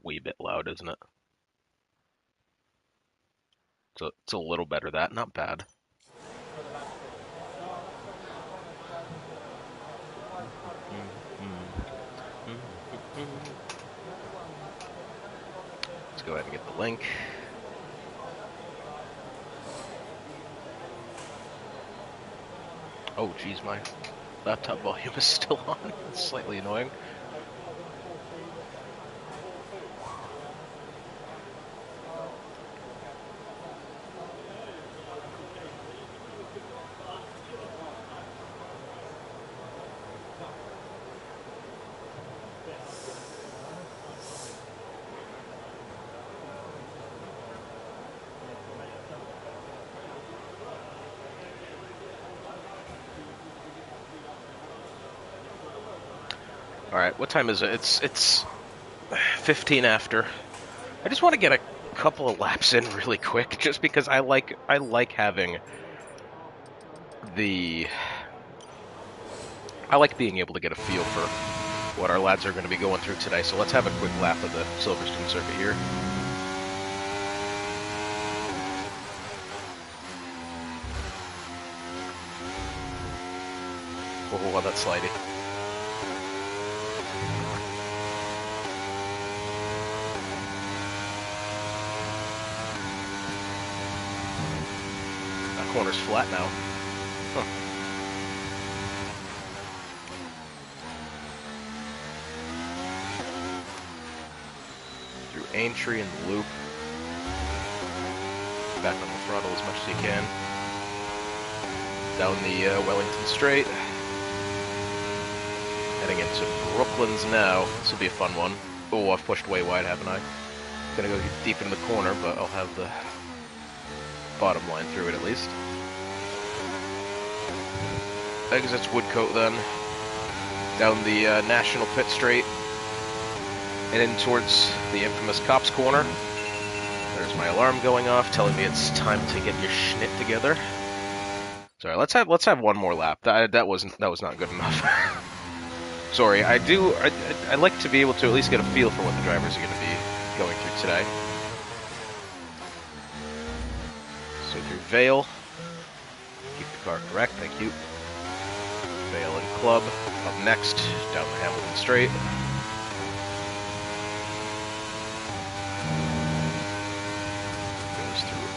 wee bit loud, isn't it? So it's a little better that, not bad. Let's go ahead and get the link. Oh, geez, my laptop volume is still on. It's slightly annoying. All right, what time is it? It's 15 after. I just want to get a couple of laps in really quick, just because I like having the I like being able to get a feel for what our lads are going to be going through today. So let's have a quick lap of the Silverstone circuit here. Oh, that's slidey. That corner's flat now. Huh. Through Aintree and the loop. Back on the throttle as much as you can. Down the Wellington Straight. Heading into Brooklands now. This will be a fun one. Oh, I've pushed way wide, haven't I? Gonna go deep into the corner, but I'll have the bottom line through it at least. Exits Woodcote then. Down the National Pit Straight. And in towards the infamous Cops Corner. There's my alarm going off, telling me it's time to get your schnitt together. Sorry, let's have one more lap. That was not good enough. Sorry, I like to be able to at least get a feel for what the drivers are going to be going through today. So through Vale, keep the car correct, thank you. Vale and Club, up next, down the Hamilton Straight. Goes through,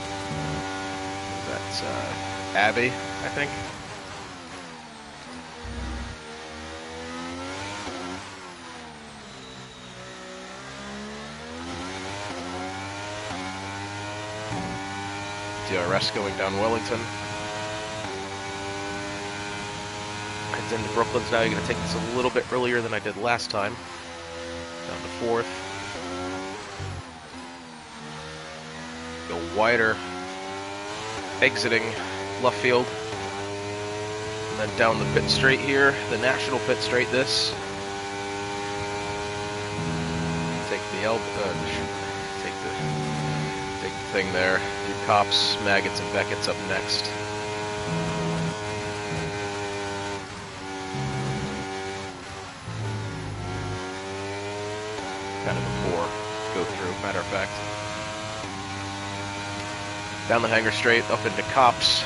that's Abbey, I think. DRS going down Wellington. Heads into Brooklands now. You're going to take this a little bit earlier than I did last time. Down to 4th. Go wider. Exiting Luffield. And then down the pit straight here. The National Pit Straight this. Take the take the thing there. Through Cops, Maggots, and Beckett's up next. Kind of before go through, matter of fact. Down the Hanger Straight, up into Cops.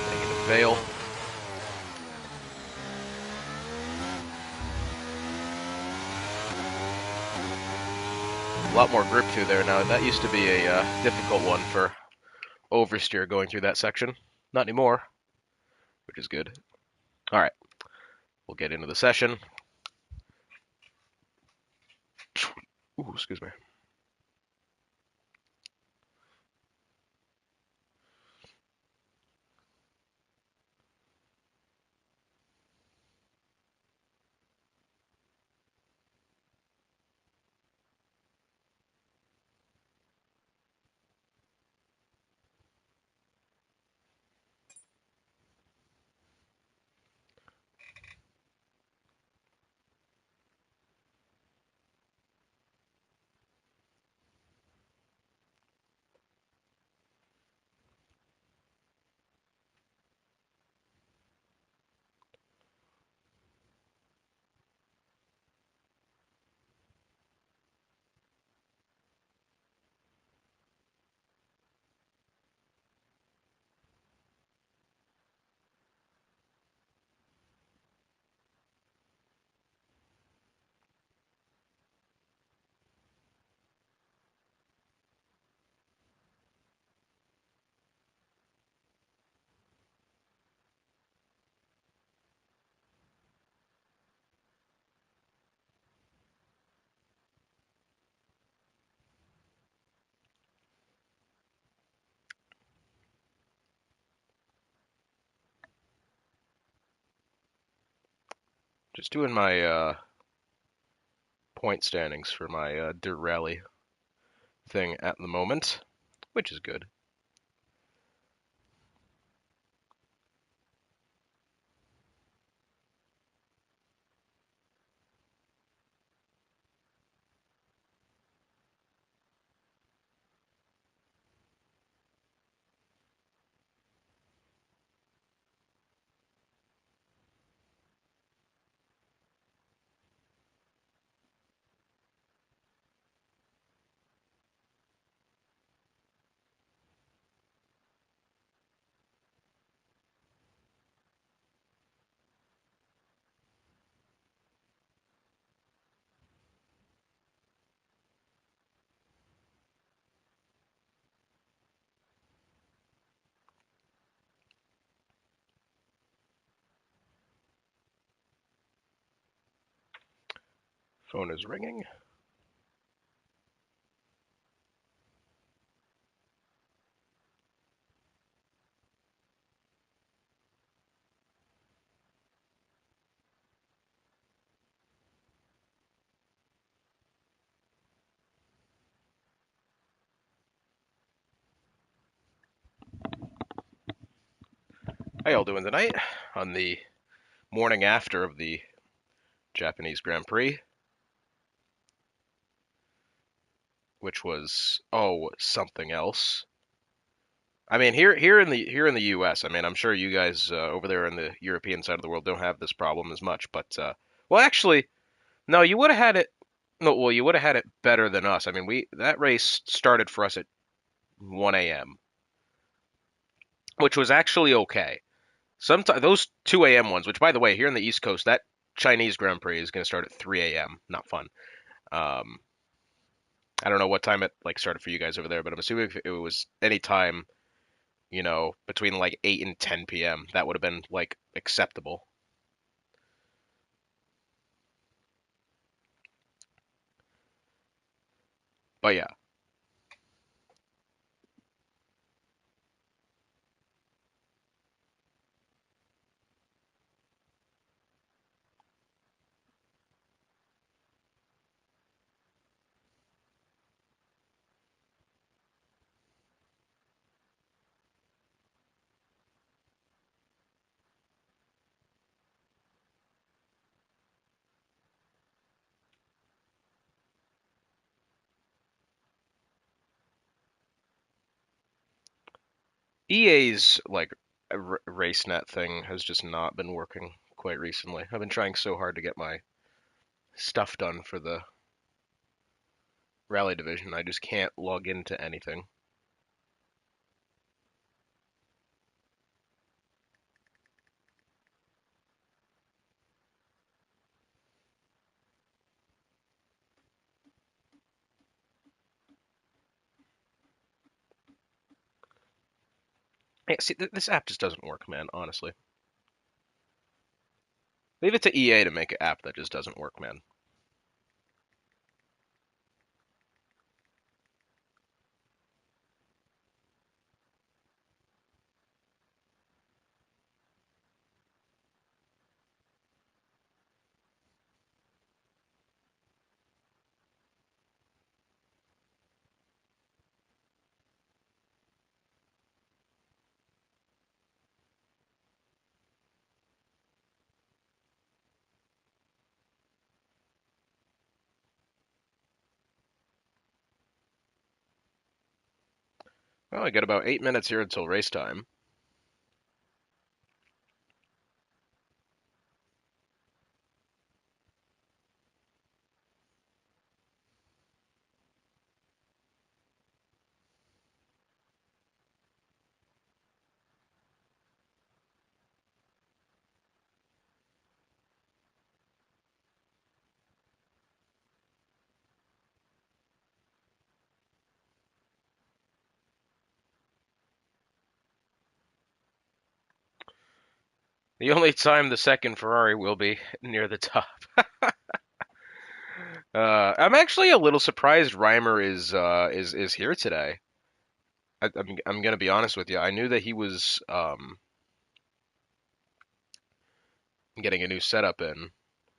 Heading into Vale. A lot more grip through there now. That used to be a difficult one for oversteer going through that section. Not anymore, which is good. All right, we'll get into the session. Ooh, excuse me. Just doing my point standings for my dirt rally thing at the moment, which is good. Phone is ringing. How y'all doing tonight on the morning after of the Japanese Grand Prix, which was something else. I mean, here in the U.S., I mean, I'm sure you guys over there in the European side of the world don't have this problem as much, but well, actually, no, you would have had it. No, well, you would have had it better than us. I mean, we that race started for us at 1 a.m., which was actually okay. Sometimes those 2 a.m. ones, which by the way, here in the East Coast, that Chinese Grand Prix is going to start at 3 a.m. Not fun. Um, I don't know what time it like started for you guys over there, but I'm assuming if it was any time, between like 8 and 10 p.m., that would have been like acceptable. But yeah, EA's like RaceNet thing has just not been working quite recently. I've been trying so hard to get my stuff done for the rally division. I just can't log into anything. Yeah, see, this app just doesn't work, man. Honestly, leave it to EA to make an app that just doesn't work, man. Well, I got about 8 minutes here until race time. The only time the second Ferrari will be near the top. I'm actually a little surprised Reimer is here today. I'm gonna be honest with you. I knew that he was getting a new setup in,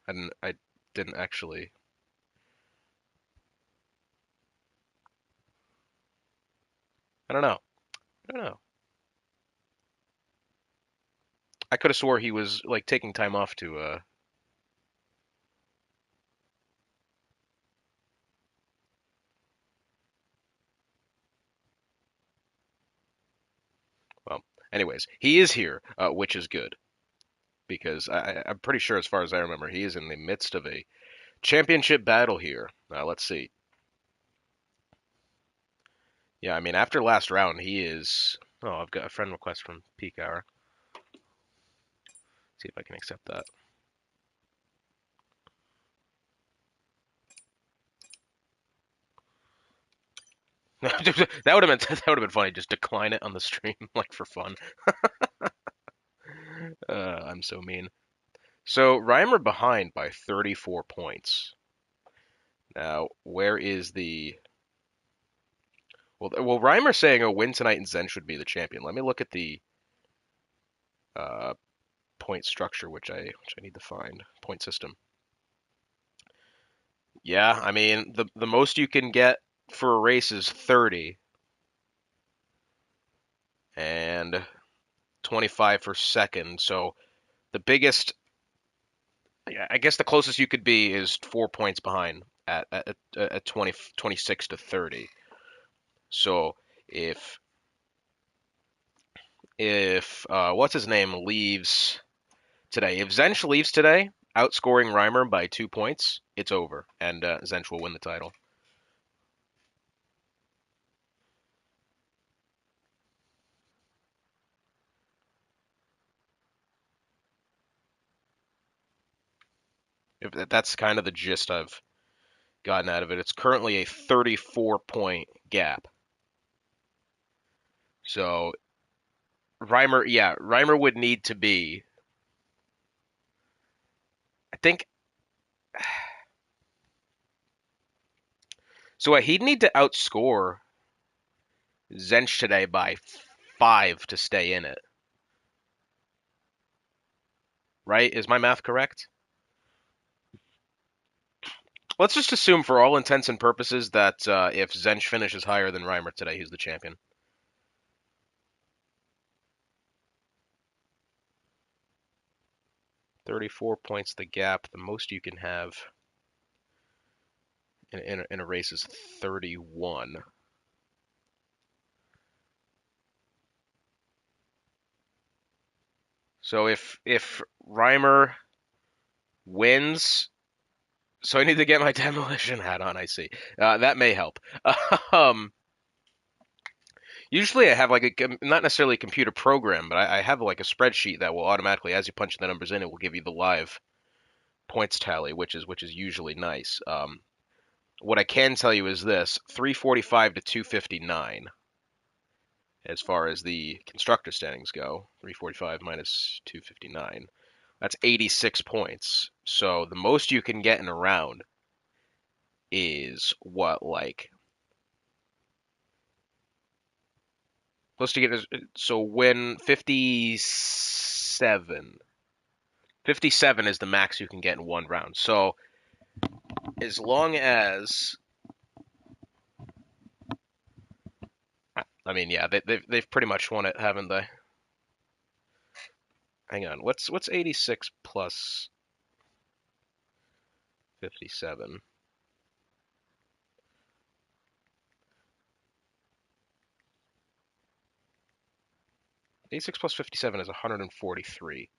I didn't actually. I don't know. I don't know. I could have swore he was like taking time off to. Well, anyways, he is here, which is good because I'm pretty sure, as far as I remember, he is in the midst of a championship battle here. Let's see. Yeah, I mean, after last round, he is. Oh, I've got a friend request from Peak Hour. See if I can accept that. That would have been funny. Just decline it on the stream, like for fun. I'm so mean. So Reimer behind by 34 points. Now, where is the? Well, Reimer's saying a win tonight and Zen should be the champion. Let me look at the uh, point structure, which I need to find. Point system. Yeah, I mean the most you can get for a race is 30 and 25 for second. So the biggest, yeah, I guess the closest you could be is 4 points behind at 20, 26 to 30. So if what's his name leaves today, if Zench leaves today, outscoring Reimer by 2 points, it's over, and Zench will win the title. If that's kind of the gist I've gotten out of it. It's currently a 34-point gap. So Reimer, yeah, Reimer would need to be. I think so. He'd need to outscore Zench today by 5 to stay in it. Right? Is my math correct? Let's just assume, for all intents and purposes, that if Zench finishes higher than Reimer today, he's the champion. 34 points the gap. The most you can have in a race is 31. So if Reimer wins, so I need to get my demolition hat on. I see. That may help. Um, Usually I have like not necessarily a computer program, but I have like a spreadsheet that will automatically, as you punch the numbers in, it will give you the live points tally, which is usually nice. What I can tell you is this: 345 to 259 as far as the constructor standings go. 345 minus 259. That's 86 points. So the most you can get in a round is what, like, supposed to get is, so win 57. 57 is the max you can get in one round. So as long as, I mean, yeah, they've pretty much won it, haven't they? Hang on, what's 86 plus 57? 86 plus 57 is 143.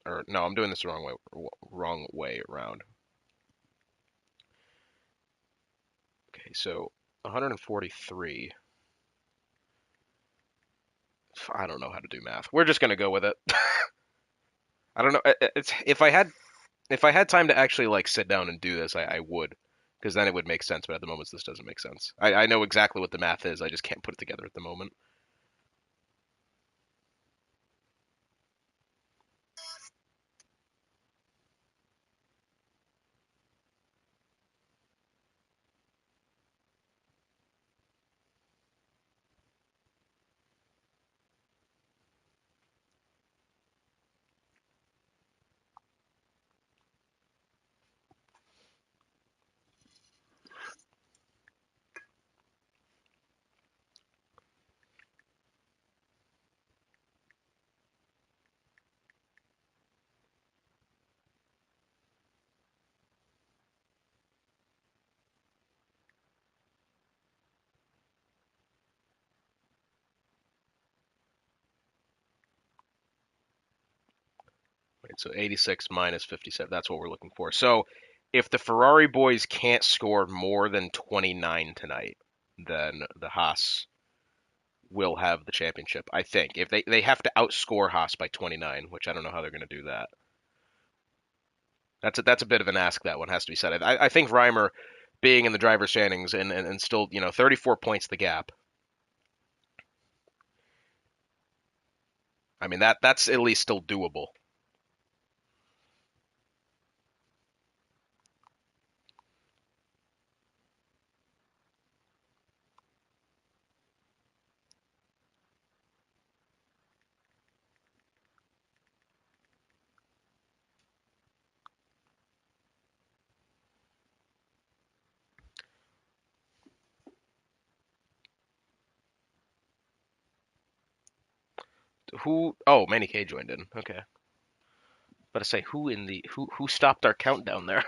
Or no, I'm doing this the wrong way around. Okay, so 143. I don't know how to do math. We're just gonna go with it. I don't know. It's if I had time to actually like sit down and do this, I would, because then it would make sense. But at the moment, this doesn't make sense. I know exactly what the math is. I just can't put it together at the moment. So 86 minus 57. That's what we're looking for. So if the Ferrari boys can't score more than 29 tonight, then the Haas will have the championship, I think. If they have to outscore Haas by 29, which I don't know how they're going to do that. That's a bit of an ask. That one has to be said. I think Reimer being in the driver's standings and still, 34 points the gap. I mean, that's at least still doable. Who? Oh, Manny K joined in. Okay. But to say who stopped our countdown there?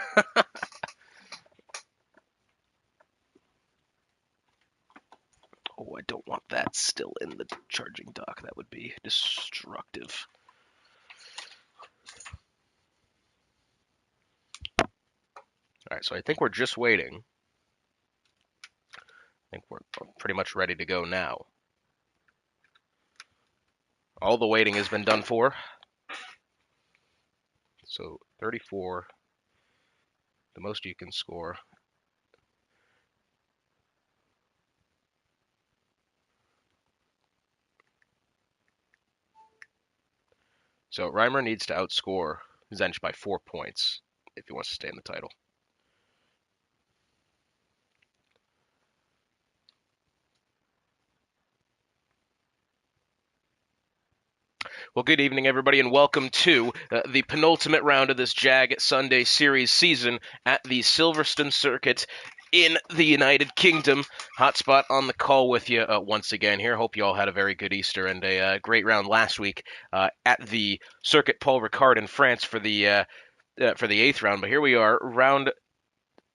Oh, I don't want that still in the charging dock. That would be destructive. All right, so I think we're just waiting. I think we're pretty much ready to go now. All the waiting has been done for. So 34, the most you can score. So Reimer needs to outscore Zench by 4 points if he wants to stay in the title. Well, good evening, everybody, and welcome to the penultimate round of this JAG Sunday Series season at the Silverstone circuit in the United Kingdom. Hotspot on the call with you once again here. Hope you all had a very good Easter and a great round last week at the Circuit Paul Ricard in France for the 8th round. But here we are,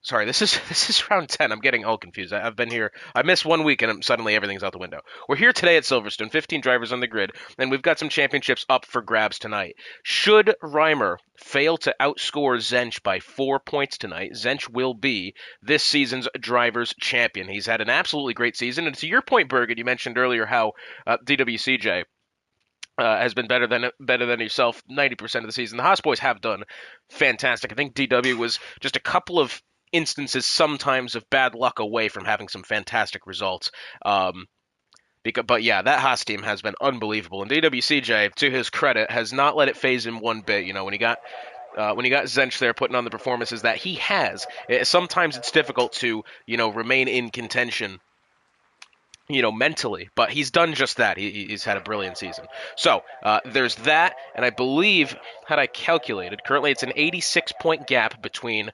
Sorry, this is round 10. I'm getting all confused. I've been here. I missed 1 week, and suddenly everything's out the window. We're here today at Silverstone, 15 drivers on the grid, and we've got some championships up for grabs tonight. Should Reimer fail to outscore Zench by 4 points tonight, Zench will be this season's drivers' champion. He's had an absolutely great season, and to your point, Bergen, you mentioned earlier how DWCJ has been better than yourself 90% of the season. The Haas boys have done fantastic. I think DW was just a couple of instances sometimes of bad luck away from having some fantastic results. But yeah, that Haas team has been unbelievable. And DWCJ, to his credit, has not let it phase him one bit. When he got Zench there putting on the performances that he has, sometimes it's difficult to remain in contention mentally, but he's done just that. He's had a brilliant season. So there's that, and I believe, had I calculated, currently it's an 86-point gap between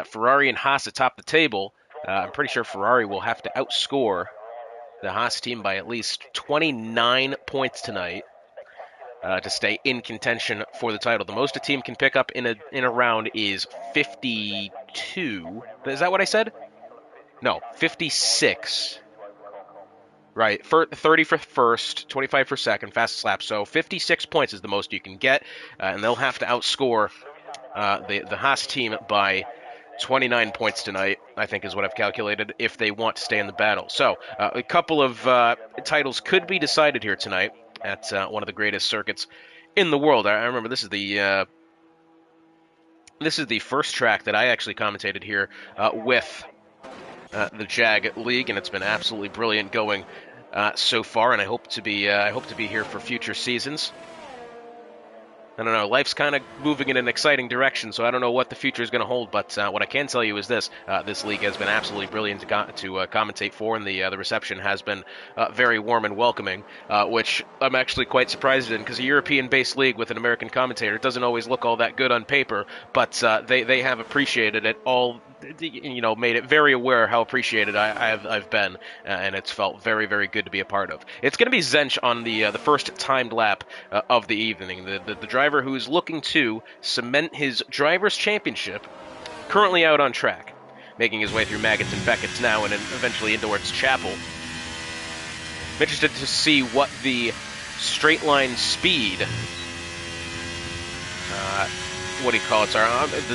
Ferrari and Haas atop the table. I'm pretty sure Ferrari will have to outscore the Haas team by at least 29 points tonight to stay in contention for the title. The most a team can pick up in a round is 52. Is that what I said? No, 56. Right, 30 for first, 25 for second, fastest lap. So 56 points is the most you can get, and they'll have to outscore the Haas team by 29 points tonight, I think is what I've calculated, if they want to stay in the battle. So a couple of titles could be decided here tonight at one of the greatest circuits in the world. I remember this is the first track that I actually commentated here with the JAG League, and it's been absolutely brilliant going so far, and I hope to be here for future seasons. I don't know, life's kind of moving in an exciting direction, so I don't know what the future is going to hold, but what I can tell you is this league has been absolutely brilliant to commentate for, and the reception has been very warm and welcoming, which I'm actually quite surprised in, because a European-based league with an American commentator doesn't always look all that good on paper, but they have appreciated it all, made it very aware how appreciated I've been, and it's felt very, very good to be a part of. It's going to be Zench on the first timed lap of the evening. The driver who's looking to cement his driver's championship, currently out on track, making his way through Maggots and Beckett's now and eventually into towards Chapel. I'm interested to see what the straight line speed what do you call it? Sorry,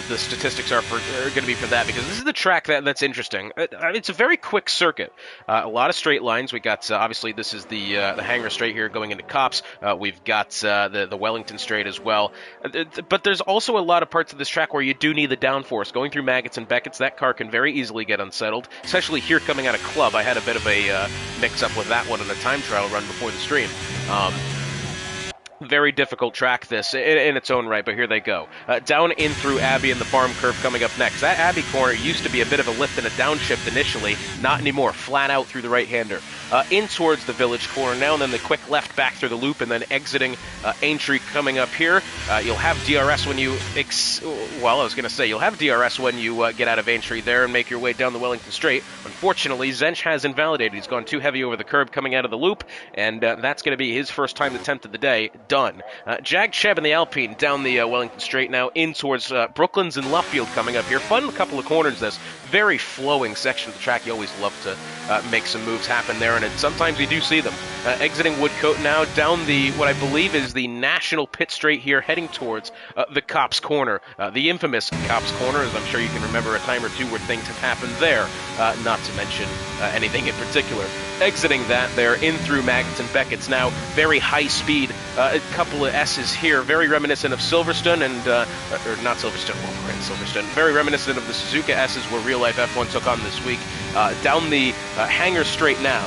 the statistics are going to be for that, because this is the track that's interesting. It's a very quick circuit. A lot of straight lines. We got obviously this is the Hangar Straight here going into Copse. We've got the Wellington Straight as well. But there's also a lot of parts of this track where you do need the downforce. Going through Maggots and Beckett's, that car can very easily get unsettled, especially here coming out of Club. I had a bit of a mix-up with that one in a time trial run before the stream. Very difficult track, this, in its own right, but here they go. Down in through Abbey and the farm curve coming up next. That Abbey corner used to be a bit of a lift and a downshift initially, not anymore, flat out through the right-hander. In towards the village corner now, and then the quick left back through the loop, and then exiting Aintree coming up here. You'll have DRS when you, you'll have DRS when you get out of Aintree there and make your way down the Wellington Straight. Unfortunately, Zench has invalidated. He's gone too heavy over the curb coming out of the loop, and that's going to be his first time attempt of the day. Done. Jag Cheb in the Alpine down the Wellington Straight now, in towards Brooklands and Luffield coming up here. Fun couple of corners, this. Very flowing section of the track. You always love to make some moves happen there, and sometimes you do see them. Exiting Woodcote now, down the, what I believe is the National Pit Straight here, heading towards the Copse Corner. The infamous Copse Corner, as I'm sure you can remember a time or two where things have happened there, not to mention anything in particular. Exiting that there, in through Maggots and Beckett's now, very high speed, a couple of S's here, very reminiscent of Silverstone and, or not Silverstone, well, right, Silverstone, very reminiscent of the Suzuka S's where real life F1 took on this week. Down the Hangar Straight now,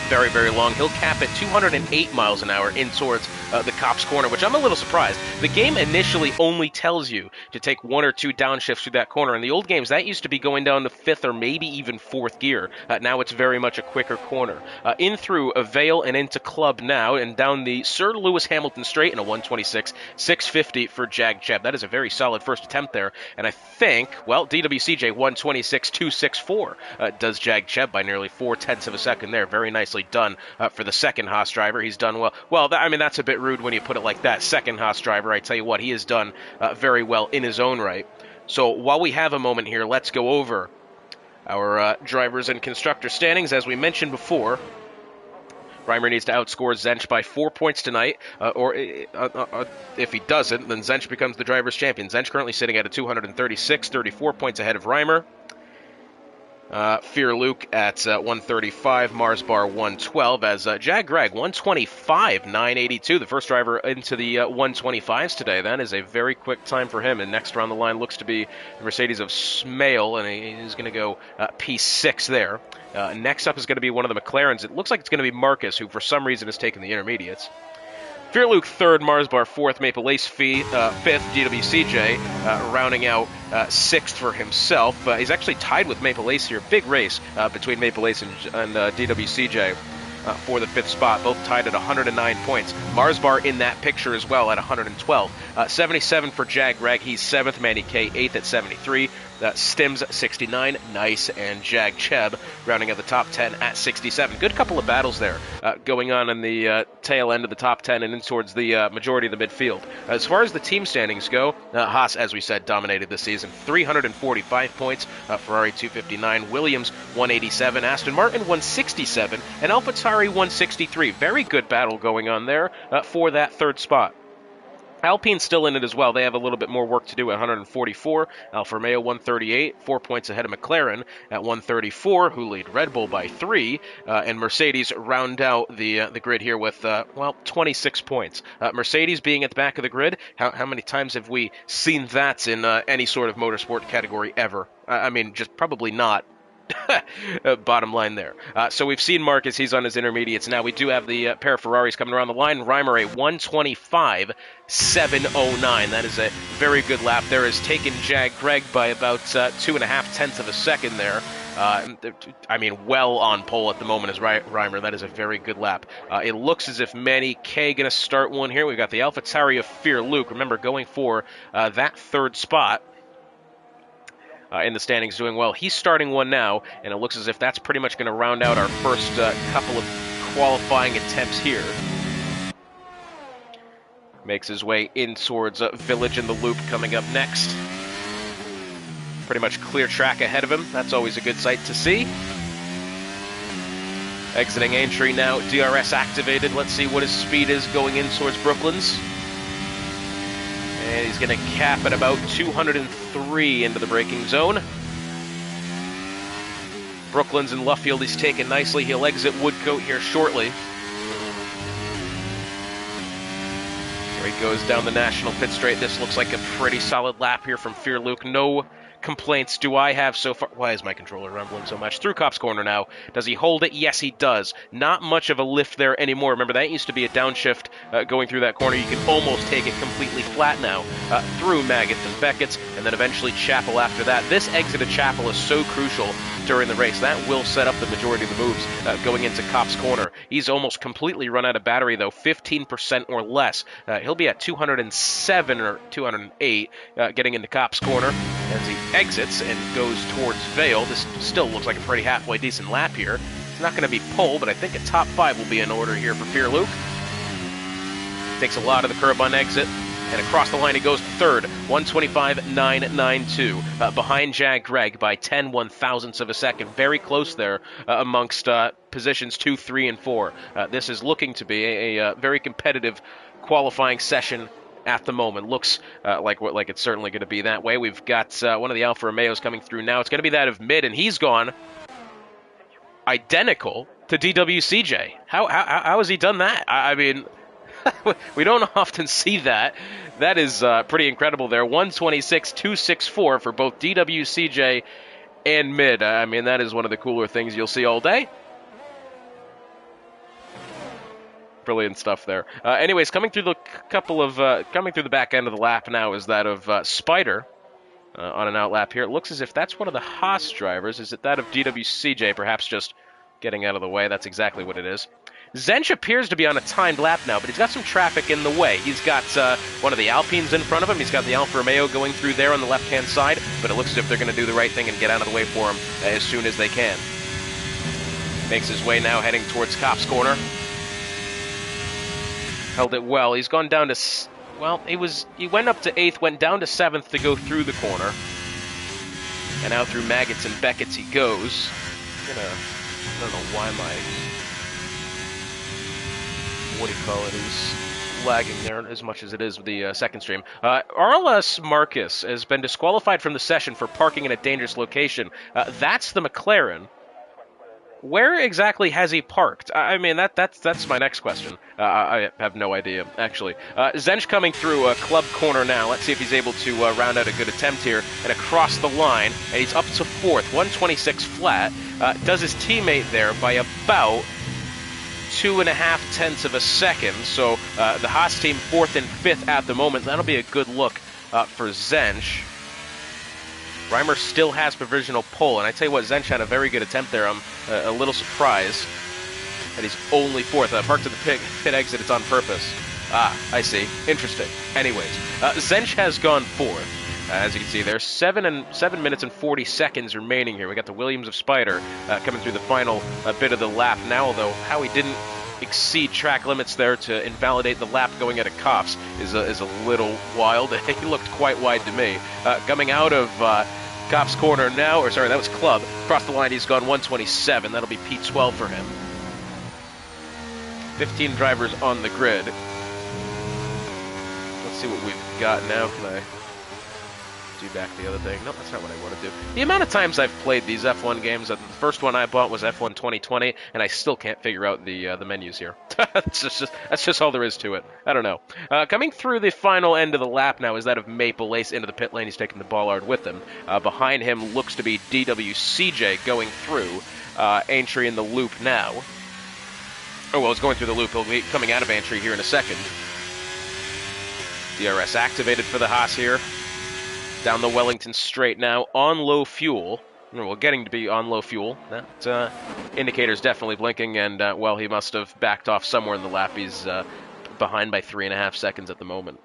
very, very long. He'll cap at 208 miles an hour in towards the Copse Corner, which I'm a little surprised. The game initially only tells you to take one or two downshifts through that corner. In the old games, that used to be going down to fifth or maybe even fourth gear. Now it's very much a quicker corner. In through a Vale and into Club now, and down the Sir Lewis Hamilton Straight in a 126, 650 for Jag Cheb. That is a very solid first attempt there. And I think, well, DWCJ 126, 264 does Jag Cheb by nearly 0.4 of a second there. Very nicely done for the second Haas driver. He's done well. Well, I mean, that's a bit rude when you put it like that. Second Haas driver, I tell you what, he has done very well in his own right. So while we have a moment here, let's go over our drivers and constructor standings. As we mentioned before, Reimer needs to outscore Zench by 4 points tonight, or if he doesn't, then Zench becomes the driver's champion. Zench currently sitting at a 236, 34 points ahead of Reimer. Fear Luke at 135, Mars Bar 112, as Jag Greg 125, 982, the first driver into the 125s today. That is a very quick time for him, and next around the line looks to be the Mercedes of Smale, and he's going to go P6 there. Next up is going to be one of the McLarens. It looks like it's going to be Marcus, who for some reason has taken the intermediates. Fear Luke third, Mars Bar fourth, Maple Lace fifth, DWCJ rounding out sixth for himself. He's actually tied with Maple Lace here. Big race between Maple Lace and DWCJ for the fifth spot, both tied at 109 points. Mars Bar in that picture as well at 112. 77 for Jag Rag, he's seventh. Manny K eighth at 73. Stims 69, nice, and Jag Cheb rounding out the top 10 at 67. Good couple of battles there going on in the tail end of the top 10 and in towards the majority of the midfield. As far as the team standings go, Haas, as we said, dominated this season. 345 points, Ferrari 259, Williams 187, Aston Martin 167, and AlphaTauri 163. Very good battle going on there for that third spot. Alpine's still in it as well. They have a little bit more work to do at 144. Alfa Romeo 138, 4 points ahead of McLaren at 134, who lead Red Bull by 3. And Mercedes round out the grid here with, 26 points. Mercedes being at the back of the grid, how many times have we seen that in any sort of motorsport category ever? I mean, just probably not. Bottom line there. So we've seen Marcus, he's on his intermediates. Now we do have the pair of Ferraris coming around the line. Reimer a 125, 709. That is a very good lap there. Has taken Jag Craig by about 2.5 of a second there. I mean, well on pole at the moment is Reimer. That is a very good lap. It looks as if Manny K going to start one here. We've got the AlphaTauri of Fear Luke. Remember, going for that third spot. In the standings doing well. He's starting one now, and it looks as if that's pretty much going to round out our first couple of qualifying attempts here. Makes his way in towards Village in the Loop coming up next. Pretty much clear track ahead of him. That's always a good sight to see. Exiting Aintree now, DRS activated. Let's see what his speed is going in towards Brooklands. And he's going to cap at about 203 into the braking zone. Brooklands and Luffield he's taken nicely. He'll exit Woodcote here shortly. Here he goes down the national pit straight. This looks like a pretty solid lap here from Fear Luke. No complaints do I have so far. Why is my controller rumbling so much? Through Copse Corner now. Does he hold it? Yes, he does. Not much of a lift there anymore. Remember, that used to be a downshift going through that corner. You can almost take it completely flat now through Maggots and Beckett's, and then eventually Chapel after that. This exit of Chapel is so crucial during the race. That will set up the majority of the moves going into Copse Corner. He's almost completely run out of battery, though, 15% or less. He'll be at 207 or 208 getting into Copse Corner as he exits and goes towards Vale. This still looks like a pretty halfway decent lap here. It's not going to be pole, but I think a top 5 will be in order here for Fear Luke. Takes a lot of the curb on exit. And across the line he goes third, 125.992, behind Jag Greg by 10 one-thousandths of a second. Very close there amongst positions 2, 3, and 4. This is looking to be a very competitive qualifying session at the moment. Looks like it's certainly going to be that way. We've got one of the Alfa Romeos coming through now. It's going to be that of Mid, and he's gone identical to DWCJ. How has he done that? I mean... we don't often see that. That is pretty incredible there. 126.264 for both DWCJ and Mid. I mean, that is one of the cooler things you'll see all day. Brilliant stuff there. Anyways, coming through the back end of the lap now is that of Spider on an outlap here. It looks as if that's one of the Haas drivers. Is it that of DWCJ? Perhaps just getting out of the way. That's exactly what it is. Zench appears to be on a timed lap now, but he's got some traffic in the way. He's got one of the Alpines in front of him. He's got the Alfa Romeo going through there on the left-hand side, but it looks as if they're going to do the right thing and get out of the way for him as soon as they can. Makes his way now heading towards Copse Corner. Held it well. He's gone down to... Well, he went up to 8th, went down to 7th to go through the corner. And out through Maggots and Beckett's he goes. I don't know why what do you call it, is lagging there as much as it is with the second stream. RLS Marcus has been disqualified from the session for parking in a dangerous location. That's the McLaren. Where exactly has he parked? I mean, that's my next question. I have no idea, actually. Zench coming through a club corner now. Let's see if he's able to round out a good attempt here. And across the line, and he's up to 4th, 126 flat. Does his teammate there by about 2.5 tenths of a second. So the Haas team 4th and 5th at the moment. That'll be a good look for Zench. Reimer still has provisional pole, and I tell you what, Zench had a very good attempt there. I'm a little surprised that he's only 4th. Parked to the pit exit, it's on purpose. I see. Interesting. Anyways, Zench has gone 4th. As you can see, there's 7 minutes and 40 seconds remaining here. We got the Williams of Spider coming through the final bit of the lap now, although how he didn't exceed track limits there to invalidate the lap going at a Copse is a little wild. He looked quite wide to me. Coming out of Copse Corner now, or sorry, that was Club. Across the line, he's gone 127. That'll be P12 for him. 15 drivers on the grid. Let's see what we've got now. Can I do back the other thing? No, that's not what I want to do. The amount of times I've played these F1 games, the first one I bought was F1 2020, and I still can't figure out the menus here. that's just all there is to it. I don't know. Coming through the final end of the lap now is that of Maple Ace into the pit lane. He's taking the Bollard with him. Behind him looks to be DWCJ going through. Aintree in the loop now. Oh, well, he's going through the loop. He'll be coming out of Aintree here in a second. DRS activated for the Haas here. Down the Wellington straight now, on low fuel. Well, getting to be on low fuel. That indicator's definitely blinking, and, well, he must have backed off somewhere in the lap. He's behind by 3.5 seconds at the moment.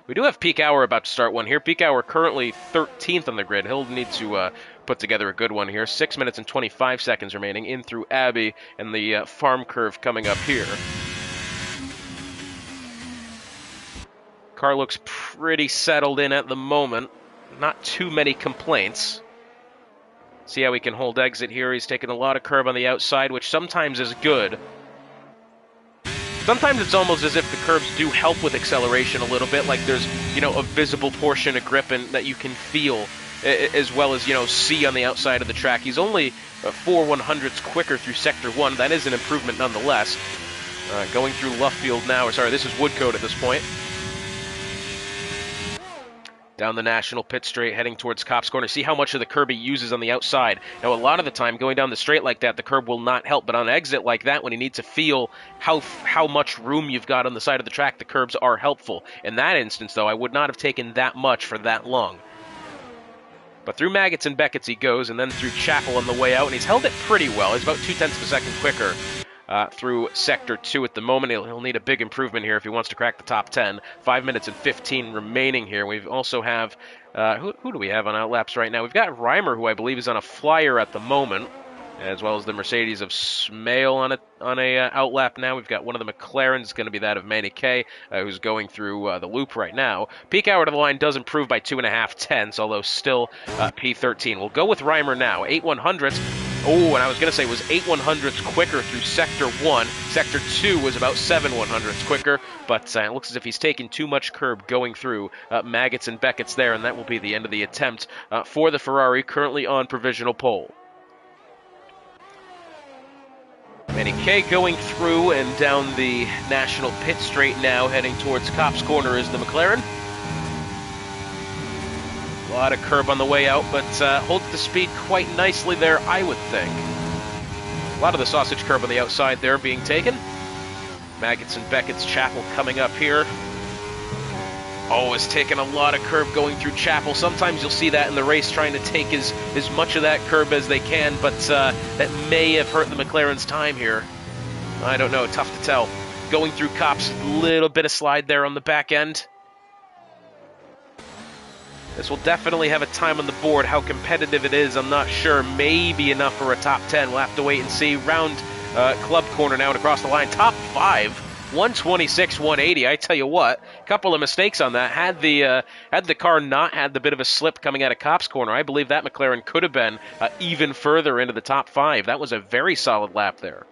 We do have Peak Hour about to start one here. Peak Hour currently 13th on the grid. He'll need to put together a good one here. 6 minutes and 25 seconds remaining in through Abbey, and the farm curve coming up here. Car looks pretty settled in at the moment. Not too many complaints. See how he can hold exit here. He's taking a lot of curb on the outside, which sometimes is good. Sometimes it's almost as if the curbs do help with acceleration a little bit, like there's, a visible portion of grip and that you can feel, as well as, see on the outside of the track. He's only 4/100ths quicker through Sector 1. That is an improvement nonetheless. Going through Luffield now, or sorry, this is Woodcote at this point. Down the National Pit Straight, heading towards Copse Corner. See how much of the curb he uses on the outside. Now, a lot of the time, going down the straight like that, the curb will not help. But on an exit like that, when you need to feel how much room you've got on the side of the track, the curbs are helpful. In that instance, though, I would not have taken that much for that long. But through Maggots and Beckett's he goes, and then through Chapel on the way out, and he's held it pretty well. He's about 0.2 of a second quicker through Sector 2 at the moment. He'll need a big improvement here if he wants to crack the top 10. 5 minutes and 15 remaining here. We also have, who do we have on outlaps right now? We've got Reimer, who I believe is on a flyer at the moment, as well as the Mercedes of Smale on a outlap now. We've got one of the McLarens, going to be that of Manny Kay, who's going through the loop right now. Peak hour to the line does improve by 2.5 tenths, although still P13. We'll go with Reimer now. 8/100ths. Oh, and I was going to say it was 8/100ths quicker through Sector 1. Sector 2 was about 7/100ths quicker, but it looks as if he's taken too much curb going through Maggots and Beckett's there, and that will be the end of the attempt for the Ferrari, currently on provisional pole. Manny Kay going through and down the National Pit Straight now, heading towards Copse Corner is the McLaren. A lot of curb on the way out, but holds the speed quite nicely there, I would think. A lot of the sausage curb on the outside there being taken. Maggots and Beckett's, Chapel coming up here. Oh, has taken a lot of curb going through Chapel. Sometimes you'll see that in the race, trying to take as much of that curb as they can, but that may have hurt the McLaren's time here. I don't know, tough to tell. Going through Copse, little bit of slide there on the back end. This will definitely have a time on the board. How competitive it is, I'm not sure. Maybe enough for a top 10. We'll have to wait and see. Round Club Corner now and across the line. Top 5, 126, 180. I tell you what, a couple of mistakes on that. Had the car not had the bit of a slip coming out of Copse Corner, I believe that McLaren could have been even further into the top 5. That was a very solid lap there.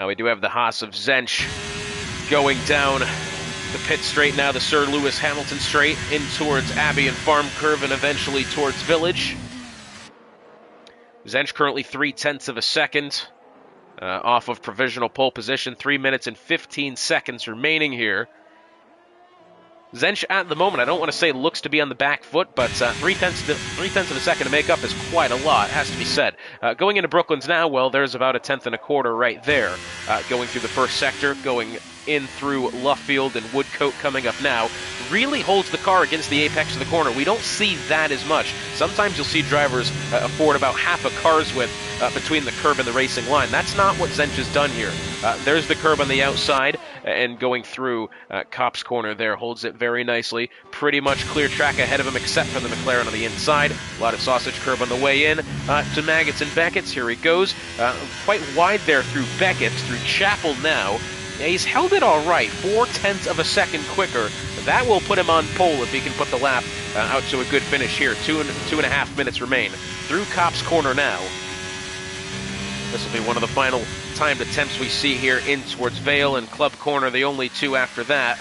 We do have the Haas of Zench going down the pit straight now, the Sir Lewis Hamilton straight, in towards Abbey and Farm Curve, and eventually towards Village. Zench currently 0.3 of a second off of provisional pole position. 3 minutes and 15 seconds remaining here. Zench at the moment, I don't want to say looks to be on the back foot, but 0.3 of a second to make up is quite a lot, has to be said. Going into Brooklands now, well, there's about 1.25 right there. Going through the first sector, going in through Luffield and Woodcote coming up now, really holds the car against the apex of the corner. We don't see that as much. Sometimes you'll see drivers afford about half a car's width between the curb and the racing line. That's not what Zench has done here. There's the curb on the outside, and going through Copse Corner there, holds it very nicely. Pretty much clear track ahead of him, except for the McLaren on the inside. A lot of sausage curb on the way in to Maggots and Beckett's. Here he goes. Quite wide there through Beckett's, through Chapel now. Yeah, he's held it all right, 0.4 of a second quicker. That will put him on pole if he can put the lap out to a good finish here. 2.5 minutes remain. Through Copse Corner now. This will be one of the final timed attempts we see here in towards Vale and Club Corner, the only two after that.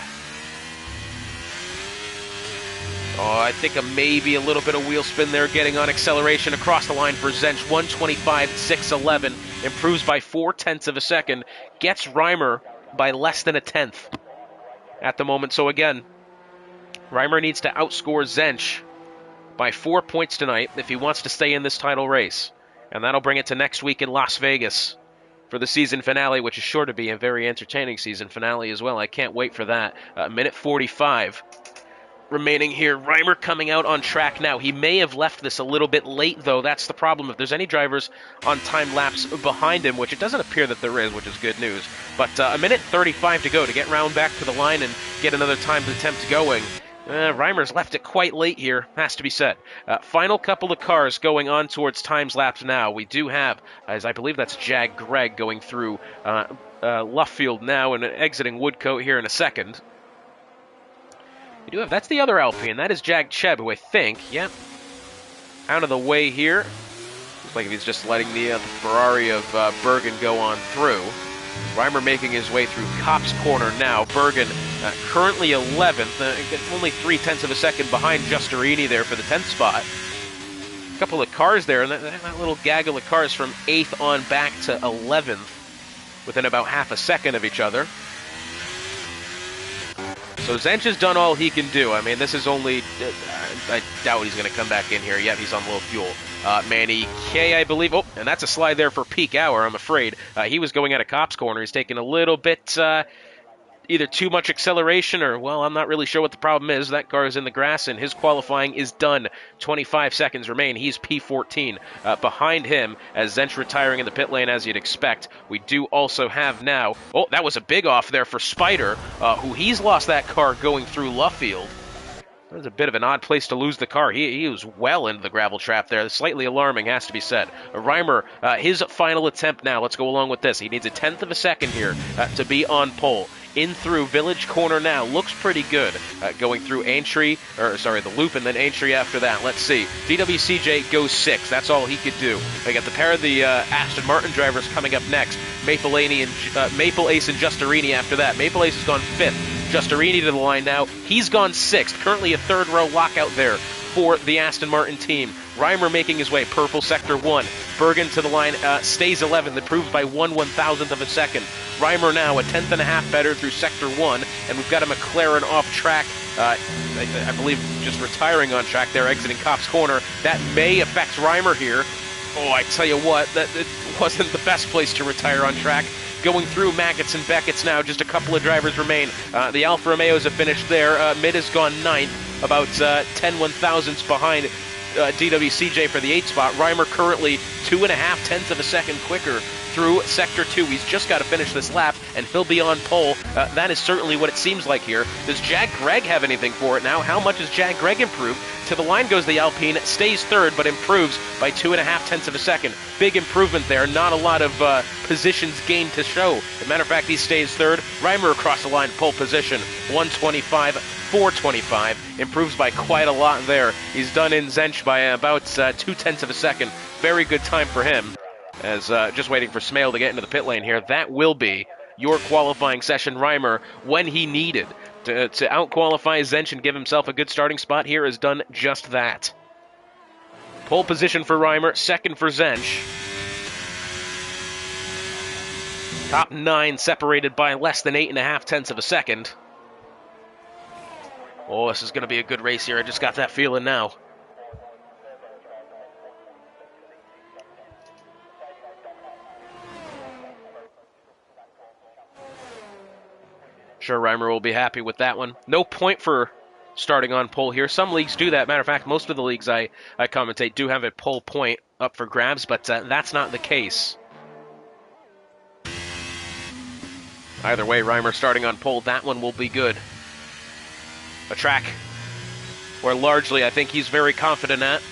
Oh, I think maybe a little bit of wheel spin there, getting on acceleration across the line for Zench. 125.611, improves by 0.4 of a second, gets Reimer by less than a tenth at the moment. So again, Reimer needs to outscore Zench by 4 points tonight if he wants to stay in this title race. And that'll bring it to next week in Las Vegas for the season finale, which is sure to be a very entertaining season finale as well. I can't wait for that. Minute 45 remaining here. Reimer coming out on track now. He may have left this a little bit late, though. That's the problem. If there's any drivers on time laps behind him, which it doesn't appear that there is, which is good news. But a minute 35 to go to get round back to the line and get another timed attempt going. Reimer's left it quite late here, has to be said. Final couple of cars going on towards times laps now. We do have, as I believe that's Jag Greg going through Luffield now and exiting Woodcote here in a second. We do have, that's the other Alpine, that is Jag Cheb, who I think, yep, out of the way here. Looks like he's just letting the Ferrari of Bergen go on through. Reimer making his way through Kopp's corner now. Bergen currently 11th, only 0.3 of a second behind Giustarini there for the 10th spot. A couple of cars there, and that little gaggle of cars from 8th on back to 11th within about half a second of each other. So Zench has done all he can do. I mean, this is only... I doubt he's going to come back in here yet. He's on low fuel. Manny K, I believe. Oh, and that's a slide there for peak hour, I'm afraid. He was going out of Kopp's corner. He's taking a little bit... either too much acceleration or, well, I'm not really sure what the problem is. That car is in the grass, and his qualifying is done. 25 seconds remain. He's P14. Behind him, as Zench retiring in the pit lane, as you'd expect, we do also have now... Oh, that was a big off there for Spider, who he's lost that car going through Luffield. That was a bit of an odd place to lose the car. He was well into the gravel trap there. Slightly alarming, has to be said. Reimer, his final attempt now. Let's go along with this. He needs a 1/10 of a second here to be on pole. In through Village Corner now. Looks pretty good. Going through Aintree, the loop, and then Aintree after that. Let's see. DWCJ goes 6th. That's all he could do. They got the pair of the Aston Martin drivers coming up next. Maple Ace and Giustarini after that. Maple Ace has gone 5th. Giustarini to the line now. He's gone 6th. Currently a third row lockout there for the Aston Martin team. Reimer making his way. Purple Sector 1. Bergen to the line. Stays 11th. Improves by 1/1000th of a second. Reimer now a 1/10.5 better through Sector 1. And we've got a McLaren off track. I believe just retiring on track there, exiting Kopp's corner. That may affect Reimer here. Oh, I tell you what, it wasn't the best place to retire on track. Going through Maggots and Beckett's now, just a couple of drivers remain. The Alfa Romeos have finished there. Mid has gone 9th, about 10/1000ths behind DWCJ for the 8th spot. Reimer currently 2.5 of a second quicker through Sector 2. He's just got to finish this lap, and he'll be on pole. That is certainly what it seems like here. Does Jag Greg have anything for it now? How much has Jag Greg improved? To the line goes the Alpine, stays 3rd, but improves by 2.5 of a second. Big improvement there. Not a lot of positions gained to show. As a matter of fact, he stays 3rd. Reimer across the line, pole position, 125. 425, improves by quite a lot there. He's done in Zench by about 0.2 of a second. Very good time for him. As just waiting for Smale to get into the pit lane here. That will be your qualifying session. Reimer, when he needed to out-qualify Zench and give himself a good starting spot here, has done just that. Pole position for Reimer, 2nd for Zench. Top 9 separated by less than 8.5 of a second. Oh, this is going to be a good race here. I just got that feeling now. Sure, Reimer will be happy with that one. No point for starting on pole here. Some leagues do that. Matter of fact, most of the leagues I commentate do have a pole point up for grabs, but that's not the case. Either way, Reimer starting on pole, that one will be good. A track where largely I think he's very confident at,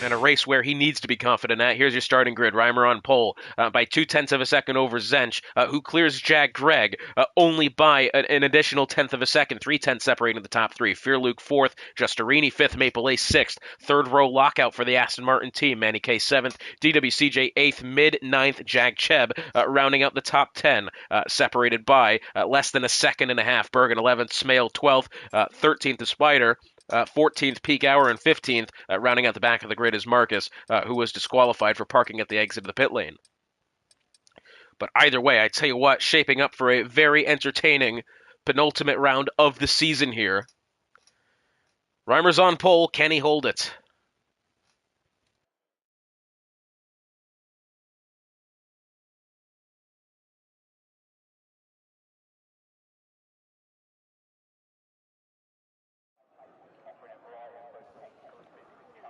and a race where he needs to be confident at. Here's your starting grid. Reimer on pole by 0.2 of a second over Zench, who clears Jag Greg only by an additional 1/10 of a second. 0.3 separating the top 3. Fearluke 4th, Giustarini 5th, Maple Ace 6th. Third row lockout for the Aston Martin team. Manny K 7th, DWCJ 8th, Mid 9th, Jag Cheb rounding out the top 10, separated by less than a second and a half. Bergen 11th, Smale 12th, 13th is Spider. 14th peak hour and 15th, rounding out the back of the grid is Marcus, who was disqualified for parking at the exit of the pit lane. But either way, I tell you what, shaping up for a very entertaining penultimate round of the season here. Reimer's on pole. Can he hold it?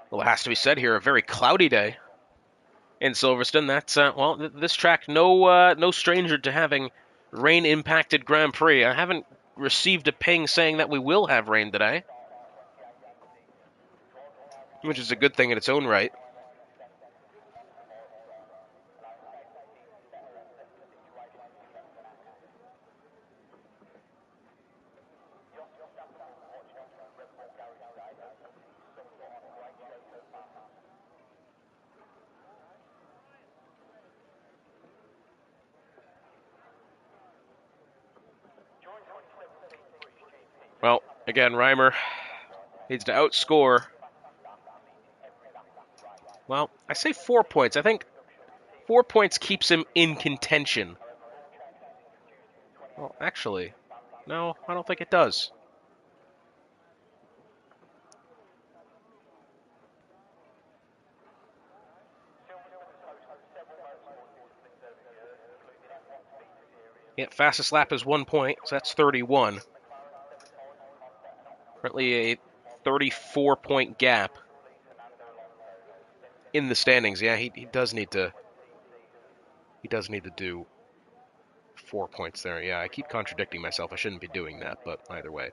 Well, it has to be said here, a very cloudy day in Silverstone. That's, this track, no stranger to having rain-impacted Grand Prix. I haven't received a ping saying that we will have rain today, which is a good thing in its own right. Again, Reimer needs to outscore. Well, I say 4 points. I think 4 points keeps him in contention. Well, actually, no, I don't think it does. Yeah, fastest lap is 1 point, so that's 31. Currently a 34-point gap in the standings. Yeah, he does need to. He does need to do 4 points there. Yeah, I keep contradicting myself. I shouldn't be doing that, but either way.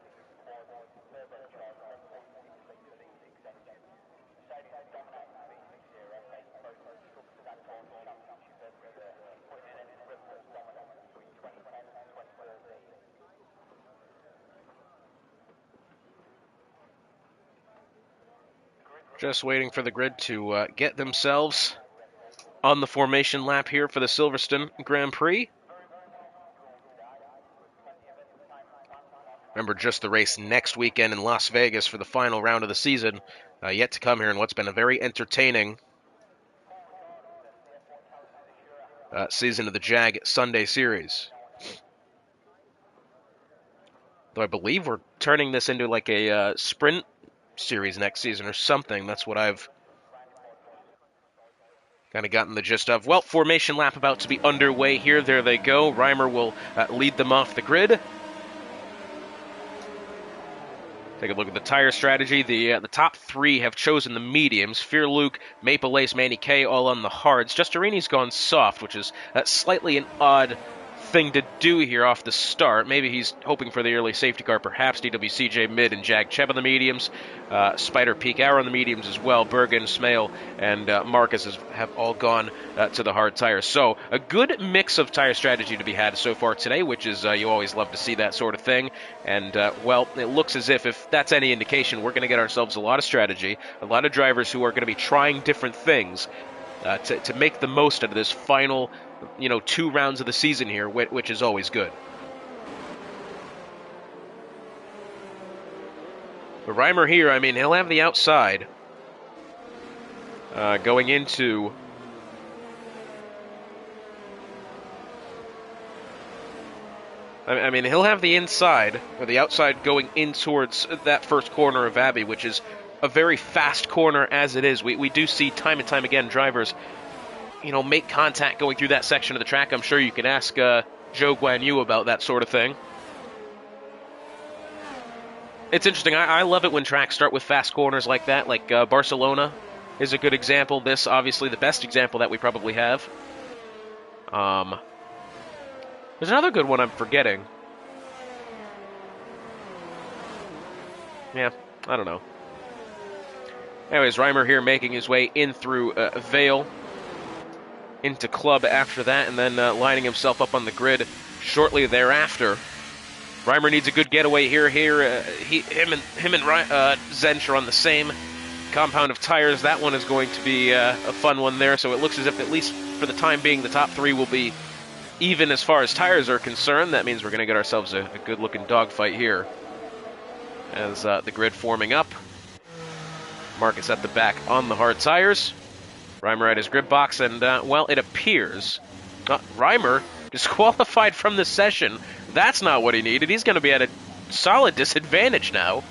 Just waiting for the grid to get themselves on the formation lap here for the Silverstone Grand Prix. Remember, just the race next weekend in Las Vegas for the final round of the season. Yet to come here in what's been a very entertaining season of the JAG Sunday Series. Though I believe we're turning this into like a sprint series next season or something. That's what I've kind of gotten the gist of. Well, formation lap about to be underway here. There they go. Reimer will lead them off the grid. Take a look at the tire strategy. The top three have chosen the mediums. Fear Luke, Maple Lace, Manny K all on the hards. Justarini's gone soft, which is slightly an odd thing to do here off the start. Maybe he's hoping for the early safety car, perhaps. DWCJ mid and Jag Cheb on the mediums. Spider Peak Hour on the mediums as well. Bergen, Smale, and Marcus have all gone to the hard tires. So a good mix of tire strategy to be had so far today, which is you always love to see that sort of thing. And, well, it looks as if that's any indication, we're going to get ourselves a lot of strategy, a lot of drivers who are going to be trying different things to make the most out of this final 2 rounds of the season here, which is always good. But Reimer here, I mean, he'll have the outside going into I mean, he'll have the inside, or the outside going in towards that first corner of Abbey, which is a very fast corner as it is. We do see time and time again drivers make contact going through that section of the track. I'm sure you can ask Joe Guan Yu about that sort of thing. It's interesting. I love it when tracks start with fast corners like that, like Barcelona is a good example. This, obviously, the best example that we probably have. There's another good one I'm forgetting. Yeah, I don't know. Anyways, Reimer here making his way in through Vale into Club after that, and then lining himself up on the grid shortly thereafter. Reimer needs a good getaway here. Him and Zench are on the same compound of tires. That one is going to be a fun one there, so it looks as if, at least for the time being, the top three will be even as far as tires are concerned. That means we're going to get ourselves a good-looking dogfight here. As the grid forming up. Marcus at the back on the hard tires. Reimer at his grid box, and, well, it appears Reimer disqualified from the session. That's not what he needed. He's going to be at a solid disadvantage now.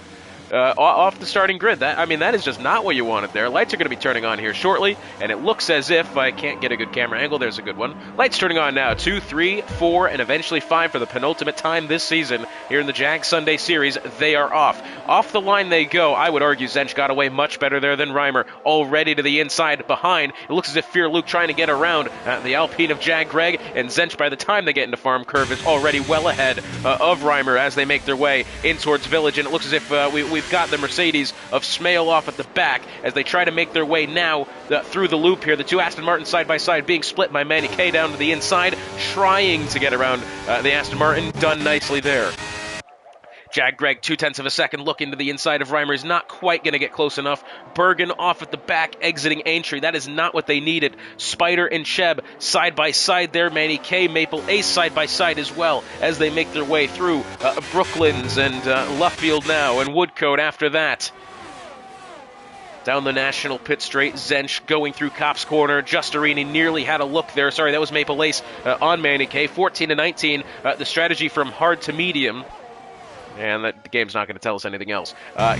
Off the starting grid. That is just not what you wanted there. Lights are going to be turning on here shortly, and it looks as if I can't get a good camera angle. There's a good one. Lights turning on now. 2, 3, 4, and eventually 5 for the penultimate time this season here in the JAG Sunday Series. They are off. Off the line they go. I would argue Zench got away much better there than Reimer. Already to the inside behind. It looks as if Fear Luke trying to get around the Alpine of Jag Greg, and Zench, by the time they get into Farm Curve, is already well ahead of Reimer as they make their way in towards Village, and it looks as if we've got the Mercedes of Smale off at the back as they try to make their way now through the loop here. The two Aston Martins side by side being split by Manny K down to the inside, trying to get around the Aston Martin. Done nicely there. Jag Greg, 0.2 of a second, look into the inside of Reimer. Is not quite going to get close enough. Bergen off at the back, exiting Aintree. That is not what they needed. Spider and Cheb side by side there. Manny K, Maple Ace side by side as well as they make their way through Brooklands and Luffield now, and Woodcote after that. Down the National Pit Straight, Zench going through Copse Corner. Justerini nearly had a look there. Sorry, that was Maple Ace on Manny K. 14 to 19. The strategy from hard to medium. And the game's not going to tell us anything else.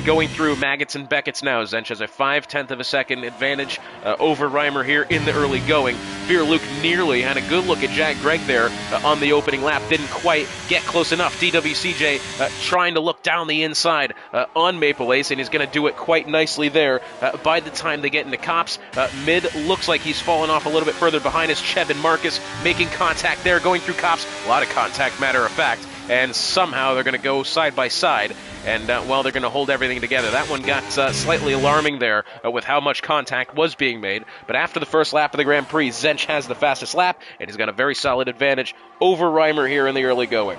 Going through Maggots and Beckett's now. Zench has a 0.5 of a second advantage over Reimer here in the early going. Fear Luke nearly had a good look at Jag Greg there on the opening lap. Didn't quite get close enough. DWCJ trying to look down the inside on Maple Ace, and he's going to do it quite nicely there. By the time they get into Copse, Mid looks like he's fallen off a little bit further behind as Cheb and Marcus making contact there, going through Copse. A lot of contact, matter of fact. And somehow they're going to go side by side, and well, they're going to hold everything together. That one got slightly alarming there with how much contact was being made. But after the first lap of the Grand Prix, Zench has the fastest lap, and he's got a very solid advantage over Reimer here in the early going.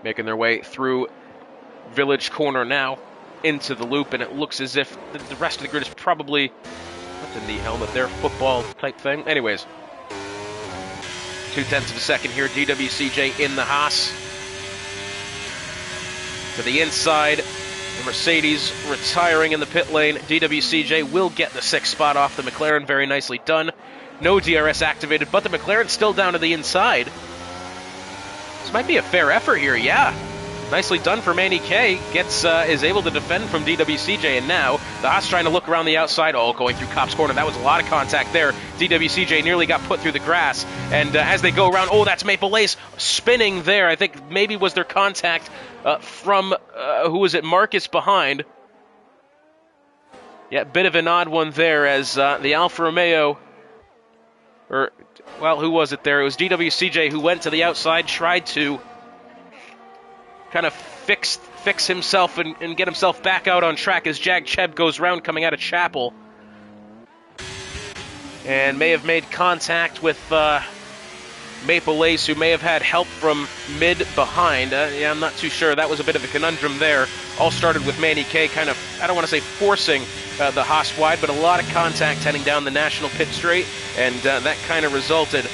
Making their way through Village Corner now into the loop, and it looks as if the rest of the grid is probably up in the helmet there, football type thing. Anyways. 0.2 of a second here, DWCJ in the Haas. To the inside, the Mercedes retiring in the pit lane. DWCJ will get the 6th spot off the McLaren, very nicely done. No DRS activated, but the McLaren's still down to the inside. This might be a fair effort here, yeah. Nicely done for Manny K. Is able to defend from DWCJ, and now the Haas trying to look around the outside. Oh, going through Copse Corner. That was a lot of contact there. DWCJ nearly got put through the grass, and as they go around, oh, that's Maple Ace spinning there. I think maybe was their contact from, who was it, Marcus behind. Yeah, bit of an odd one there as the Alfa Romeo, or, well, who was it there? It was DWCJ who went to the outside, tried to kind of fix himself and get himself back out on track as Jag Cheb goes round coming out of Chapel. And may have made contact with Maple Ace, who may have had help from Mid behind. Yeah, I'm not too sure. That was a bit of a conundrum there. All started with Manny K kind of, I don't want to say forcing the Haas wide, but a lot of contact heading down the National Pit Straight, and that kind of resulted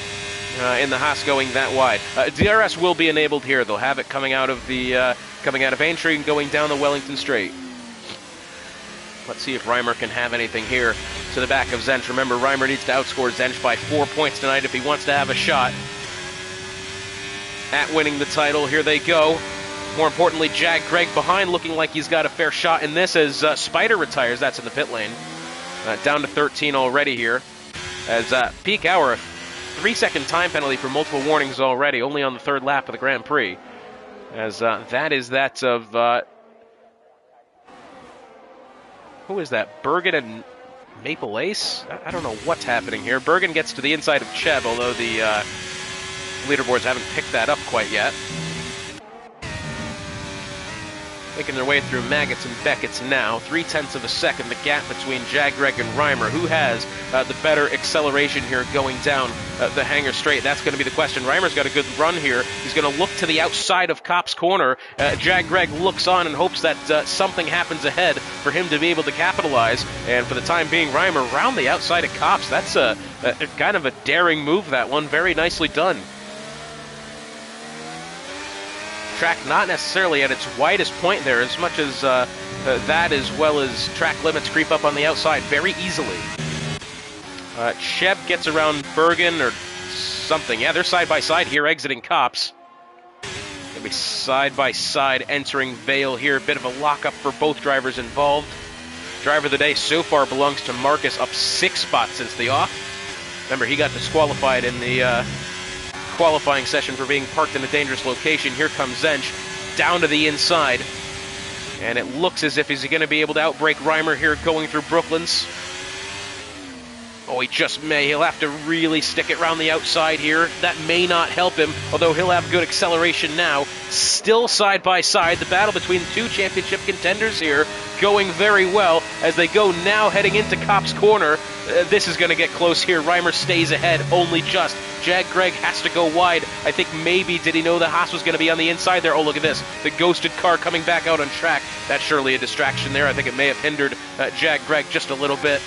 in the Haas going that wide. DRS will be enabled here. They'll have it coming out of the Aintree and going down the Wellington Straight. Let's see if Reimer can have anything here to the back of Zench. Remember, Reimer needs to outscore Zench by 4 points tonight if he wants to have a shot at winning the title. Here they go. More importantly, Jag Greg behind, looking like he's got a fair shot in this as Spider retires. That's in the pit lane. Down to 13 already here. As peak hour, 3-second time penalty for multiple warnings already, only on the 3rd lap of the Grand Prix. As that is that of, who is that? Bergen and Maple Ace? I don't know what's happening here. Bergen gets to the inside of Cheb, although the leaderboards haven't picked that up quite yet. Making their way through Maggots and Beckett's now. 0.3 of a second, the gap between Jag Greg and Reimer. Who has the better acceleration here going down the Hangar Straight? That's going to be the question. Reimer's got a good run here. He's going to look to the outside of Copse Corner. Jag Greg looks on and hopes that something happens ahead for him to be able to capitalize. And for the time being, Reimer around the outside of Copse. That's a kind of a daring move, that one. Very nicely done. Track not necessarily at its widest point there, as much as that, as well as track limits creep up on the outside very easily. Cheb gets around Bergen or something. Yeah, they're side by side here exiting Copse. They'll be side by side entering Vale here. A bit of a lockup for both drivers involved. Driver of the day so far belongs to Marcus, up 6 spots since the off. Remember, he got disqualified in the qualifying session for being parked in a dangerous location. Here comes Zench down to the inside, and it looks as if he's going to be able to outbrake Reimer here going through Brooklands. Oh, he just may. He'll have to really stick it around the outside here. That may not help him, although he'll have good acceleration now. Still side by side, the battle between 2 championship contenders here going very well. as they go now heading into Kopp's corner. This is going to get close here. Reimer stays ahead, only just. Jag Greg has to go wide. I think maybe, did he know the Haas was going to be on the inside there? Oh, look at this. The ghosted car coming back out on track. That's surely a distraction there. I think it may have hindered Jag Greg just a little bit.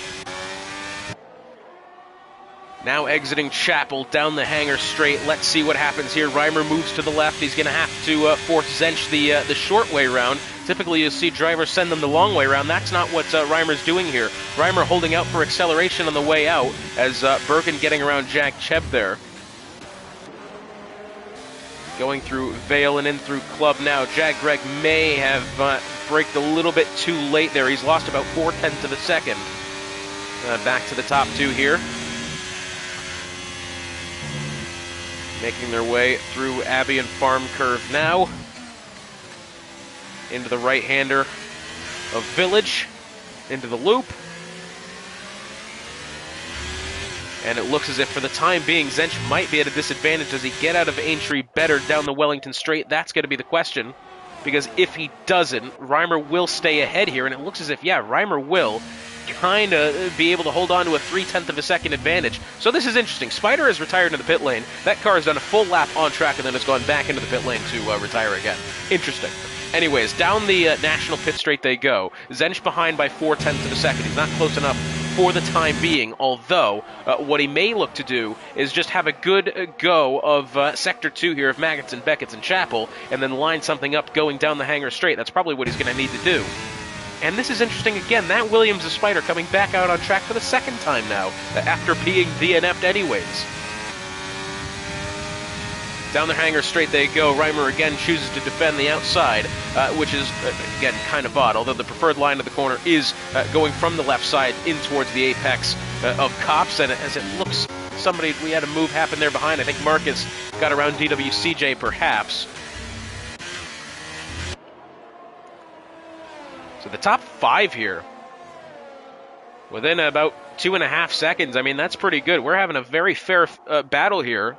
Now exiting Chapel down the hangar straight. Let's see what happens here. Reimer moves to the left. He's going to have to force Zench the short way round. Typically, you'll see drivers send them the long way round. That's not what Reimer's doing here. Reimer holding out for acceleration on the way out as Bergen getting around Jag Cheb there. Going through Vale and in through Club now. Jag Greg may have braked a little bit too late there. He's lost about 4/10 of a second. Back to the top two here. Making their way through Abbey and Farm Curve now. Into the right-hander of Village. Into the loop. And it looks as if for the time being, Zench might be at a disadvantage. Does he get out of Aintree better down the Wellington Straight? That's going to be the question. Because if he doesn't, Reimer will stay ahead here. And it looks as if, yeah, Reimer will kind of be able to hold on to a 3/10 of a second advantage. So this is interesting. Spider has retired into the pit lane. That car has done a full lap on track and then has gone back into the pit lane to retire again. Interesting. Anyways, down the National Pit Straight they go. Zench behind by 4/10 of a second. He's not close enough for the time being, although what he may look to do is just have a good go of Sector 2 here of Maggots and Beckett's and Chapel, and then line something up going down the hangar straight. That's probably what he's going to need to do. And this is interesting again. That Williams' Spider coming back out on track for the second time now, after being DNF'd anyways. Down the hangar straight they go. Reimer again chooses to defend the outside, which is, again, kind of odd, although the preferred line of the corner is going from the left side in towards the apex of Kopp's, and as it looks, we had a move happen there behind. I think Marcus got around DWCJ perhaps. So the top five here, within about 2.5 seconds, I mean, that's pretty good. We're having a very fair battle here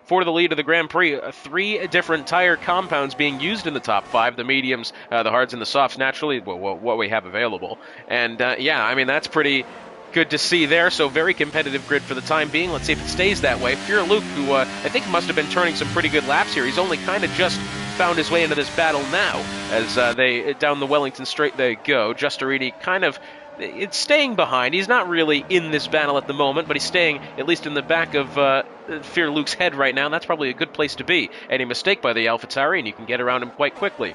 for the lead of the Grand Prix. 3 different tire compounds being used in the top 5, the mediums, the hards, and the softs, naturally, what we have available. And yeah, I mean, that's pretty good to see there. So very competitive grid for the time being. Let's see if it stays that way. Fear Luke, who I think must have been turning some pretty good laps here. He's only kind of just found his way into this battle now as they down the Wellington Straight they go. Justarini kind of it's staying behind. He's not really in this battle at the moment, but he's staying at least in the back of Fear Luke's head right now, and that's probably a good place to be. Any mistake by the AlphaTauri, and you can get around him quite quickly.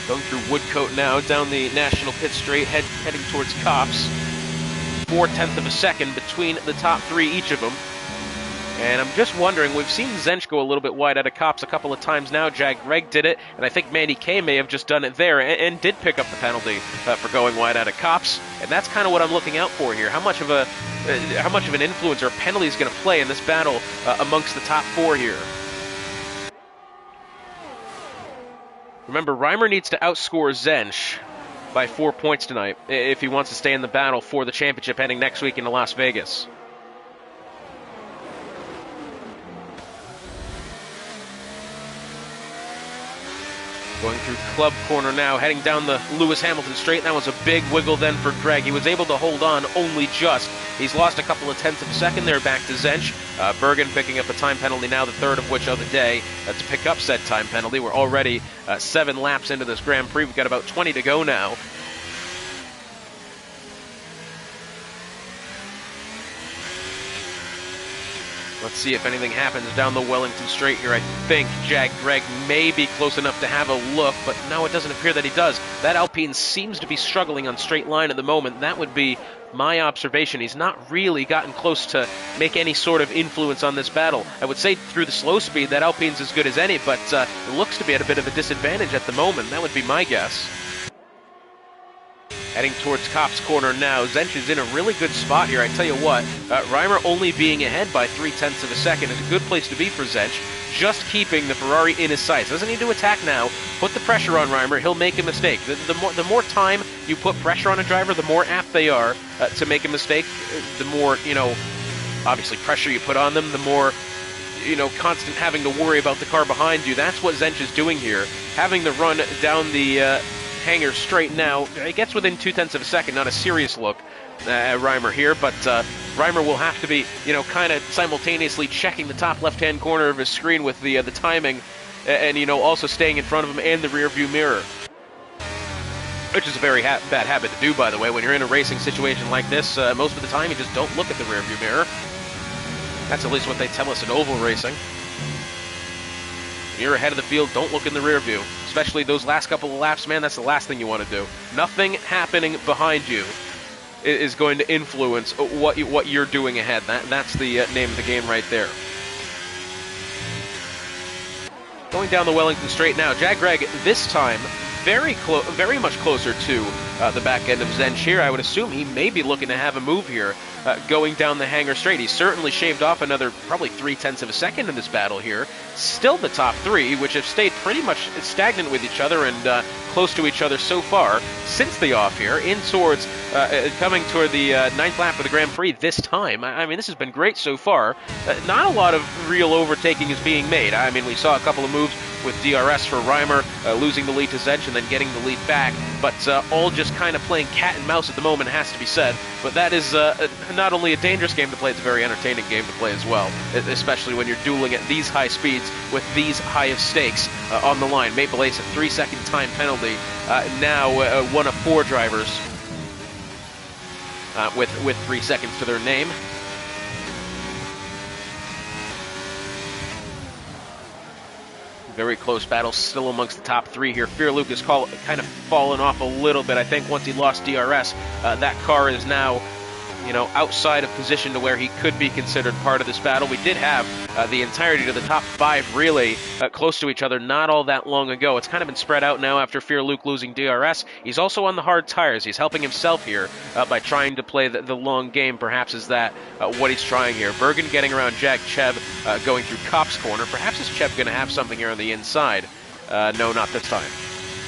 Going through Woodcote now, down the National Pit Straight, heading towards Kopp's. 4/10 of a second between the top 3, each of them. And I'm just wondering, we've seen Zench go a little bit wide out of Kopp's a couple of times now. Jag Greg did it, and I think Manny K may have just done it there and did pick up the penalty for going wide out of Kopp's. And that's kind of what I'm looking out for here. How much of an influence or penalty is going to play in this battle amongst the top 4 here? Remember, Reimer needs to outscore Zench by 4 points tonight if he wants to stay in the battle for the championship heading next week into Las Vegas. Going through Club Corner now, heading down the Lewis Hamilton Straight. That was a big wiggle then for Greg. He was able to hold on only just. He's lost a couple of tenths of a second there back to Zench. Bergen picking up a time penalty now, the third of which of the day to pick up said time penalty. We're already 7 laps into this Grand Prix. We've got about 20 to go now. Let's see if anything happens down the Wellington Straight here. I think Jag Greg may be close enough to have a look, but no, it doesn't appear that he does. That Alpine seems to be struggling on straight line at the moment. That would be my observation. He's not really gotten close to make any sort of influence on this battle. I would say through the slow speed, that Alpine's as good as any, but it looks to be at a bit of a disadvantage at the moment. That would be my guess. Heading towards Kopp's corner now. Zench is in a really good spot here. I tell you what, Reimer only being ahead by 3/10 of a second is a good place to be for Zench. Just keeping the Ferrari in his sights. Doesn't need to attack now. Put the pressure on Reimer. He'll make a mistake. The more time you put pressure on a driver, the more apt they are to make a mistake. The more, obviously pressure you put on them, the more, constant having to worry about the car behind you. That's what Zench is doing here. Having the run down the hangar straight now. It gets within 0.2 of a second, not a serious look at Reimer here, but Reimer will have to be, kind of simultaneously checking the top left-hand corner of his screen with the timing, and, also staying in front of him and the rear-view mirror. Which is a very bad habit to do, by the way. When you're in a racing situation like this, most of the time you just don't look at the rear-view mirror. That's at least what they tell us in oval racing. When you're ahead of the field, don't look in the rear view. Especially those last couple of laps, man, that's the last thing you want to do. Nothing happening behind you is going to influence what you're doing ahead. That's the name of the game right there. Going down the Wellington straight now, Jag Greg this time very much closer to the back end of Zench here. I would assume he may be looking to have a move here going down the hangar straight. He's certainly shaved off another probably 0.3 of a second in this battle here. Still the top three, which have stayed pretty much stagnant with each other and close to each other so far since the off here, in towards coming toward the 9th lap of the Grand Prix this time. I mean, this has been great so far. Not a lot of real overtaking is being made. I mean, we saw a couple of moves with DRS for Reimer, losing the lead to Zench and then getting the lead back, but all just kind of playing cat and mouse at the moment, has to be said. But that is not only a dangerous game to play, it's a very entertaining game to play as well, especially when you're dueling at these high speeds with these high of stakes on the line. Maple Ace, a 3-second time penalty, now one of 4 drivers with 3 seconds to their name. Very close battle still amongst the top 3 here. Fear Luke has kind of fallen off a little bit. I think once he lost DRS, that car is now, outside of position to where he could be considered part of this battle. We did have the entirety of the top 5 really close to each other not all that long ago. It's kind of been spread out now after Fear Luke losing DRS. He's also on the hard tires. He's helping himself here by trying to play the long game. Perhaps is that what he's trying here. Bergen getting around Jag. Cheb going through Kopp's corner. Perhaps is Cheb going to have something here on the inside? No, not this time.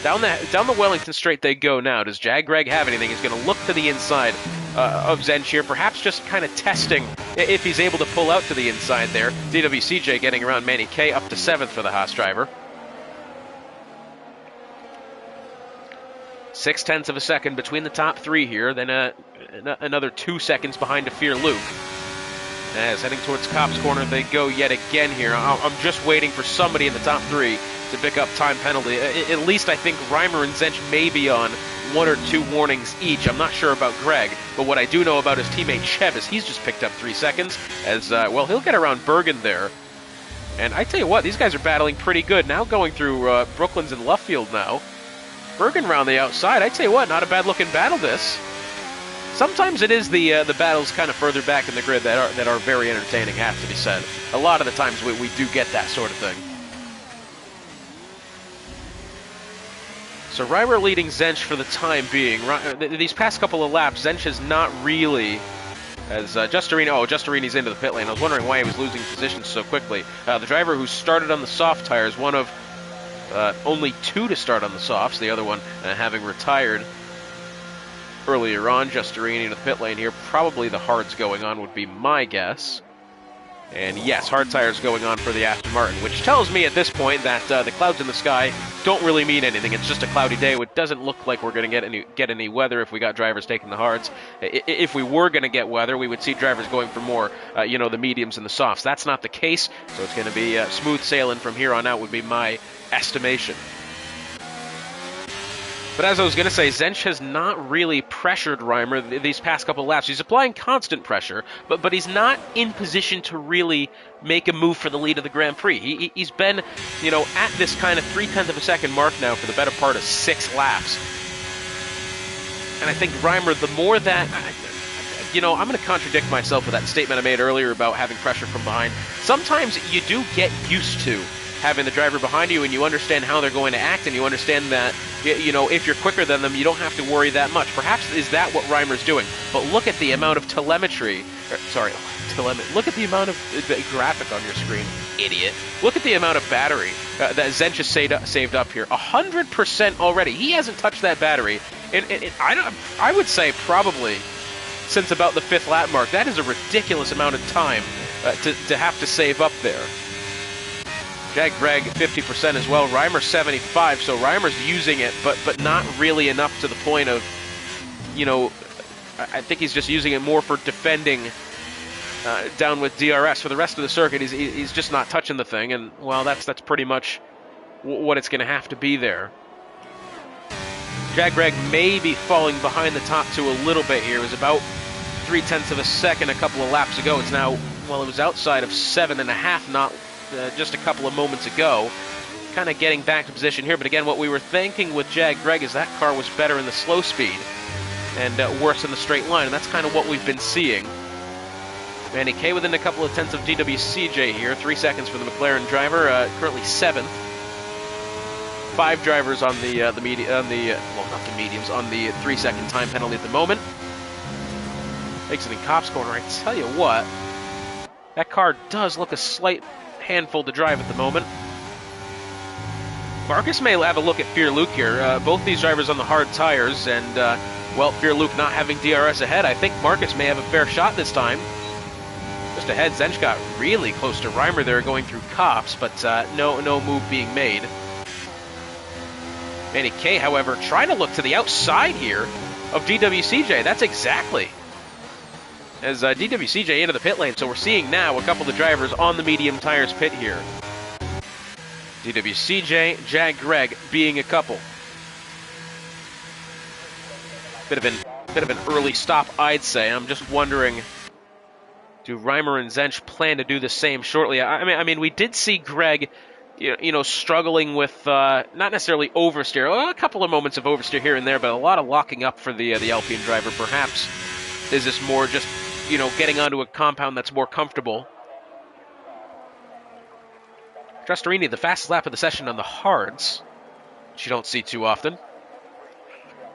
Down the Wellington straight they go now. Does Jag Greg have anything? He's going to look to the inside of Zench here, perhaps just kind of testing if he's able to pull out to the inside there. DWCJ getting around Manny K up to 7th for the Haas driver. 0.6 of a second between the top 3 here, then another 2 seconds behind to Fear Luke. As heading towards Kopp's corner they go yet again here. I'm just waiting for somebody in the top 3 to pick up time penalty. At least I think Reimer and Zench may be on 1 or 2 warnings each. I'm not sure about Greg, but what I do know about his teammate Cheb is he's just picked up 3 seconds, as, he'll get around Bergen there. And I tell you what, these guys are battling pretty good. Now going through Brooklands and Luffield now. Bergen around the outside. I tell you what, not a bad-looking battle, this. Sometimes it is the battles kind of further back in the grid that are very entertaining, have to be said. A lot of the times we do get that sort of thing. So Reimer leading Zench for the time being. These past couple of laps, Zench has not really, as Justarini's into the pit lane. I was wondering why he was losing position so quickly. The driver who started on the soft tires, one of only 2 to start on the softs, the other one having retired earlier on. Justarini into the pit lane here. Probably the hards going on would be my guess. And yes, hard tires going on for the Aston Martin, which tells me at this point that the clouds in the sky don't really mean anything. It's just a cloudy day. It doesn't look like we're going to get any weather if we got drivers taking the hards. If we were going to get weather, we would see drivers going for more, the mediums and the softs. That's not the case, so it's going to be smooth sailing from here on out would be my estimation. But as I was going to say, Zench has not really pressured Reimer these past couple of laps. He's applying constant pressure, but he's not in position to really make a move for the lead of the Grand Prix. He's been, at this kind of 0.3 of a second mark now for the better part of 6 laps. And I think Reimer, the more that, I'm going to contradict myself with that statement I made earlier about having pressure from behind. Sometimes you do get used to having the driver behind you and you understand how they're going to act and you understand that, if you're quicker than them, you don't have to worry that much. Perhaps is that what Reimer's doing. But look at the amount of telemetry. Look at the amount of graphic on your screen, idiot. Look at the amount of battery that Zench has saved up here. 100% already. He hasn't touched that battery. I would say probably since about the 5th lap mark. That is a ridiculous amount of time to have to save up there. Jag Greg 50% as well. Reimer 75, so Reimer's using it, but not really enough to the point of, you know, I think he's just using it more for defending down with DRS. For the rest of the circuit, he's just not touching the thing, and, well, that's pretty much what it's going to have to be there. Jag Greg may be falling behind the top two a little bit here. It was about 0.3 of a second a couple of laps ago. It's now, well, it was outside of 7.5, not just a couple of moments ago. Kind of getting back to position here, but again, what we were thinking with Jag Greg is that car was better in the slow speed and worse in the straight line, and that's kind of what we've been seeing. Manny K within a couple of tenths of DWCJ here. 3 seconds for the McLaren driver, currently 7th. 5 drivers on the well, not the mediums, on the 3-second time penalty at the moment. Exiting Copse Corner. I tell you what, that car does look a slight handful to drive at the moment. Marcus may have a look at Fear Luke here. Both these drivers on the hard tires, and well, Fear Luke not having DRS ahead. I think Marcus may have a fair shot this time. Just ahead, Zench got really close to Reimer there going through Copse, but no move being made. Manny K, however, trying to look to the outside here of DWCJ. That's exactly as DWCJ into the pit lane. So we're seeing now a couple of the drivers on the medium tires pit here. DWCJ, Jag Greg being a couple. Bit of an early stop, I'd say. I'm just wondering, do Reimer and Zench plan to do the same shortly? I mean, we did see Greg, you know, struggling with not necessarily oversteer. Well, a couple of moments of oversteer here and there, but a lot of locking up for the Alpine driver. Perhaps is this more just, you know, getting onto a compound that's more comfortable. Trusterini, the fastest lap of the session on the hards, which you don't see too often.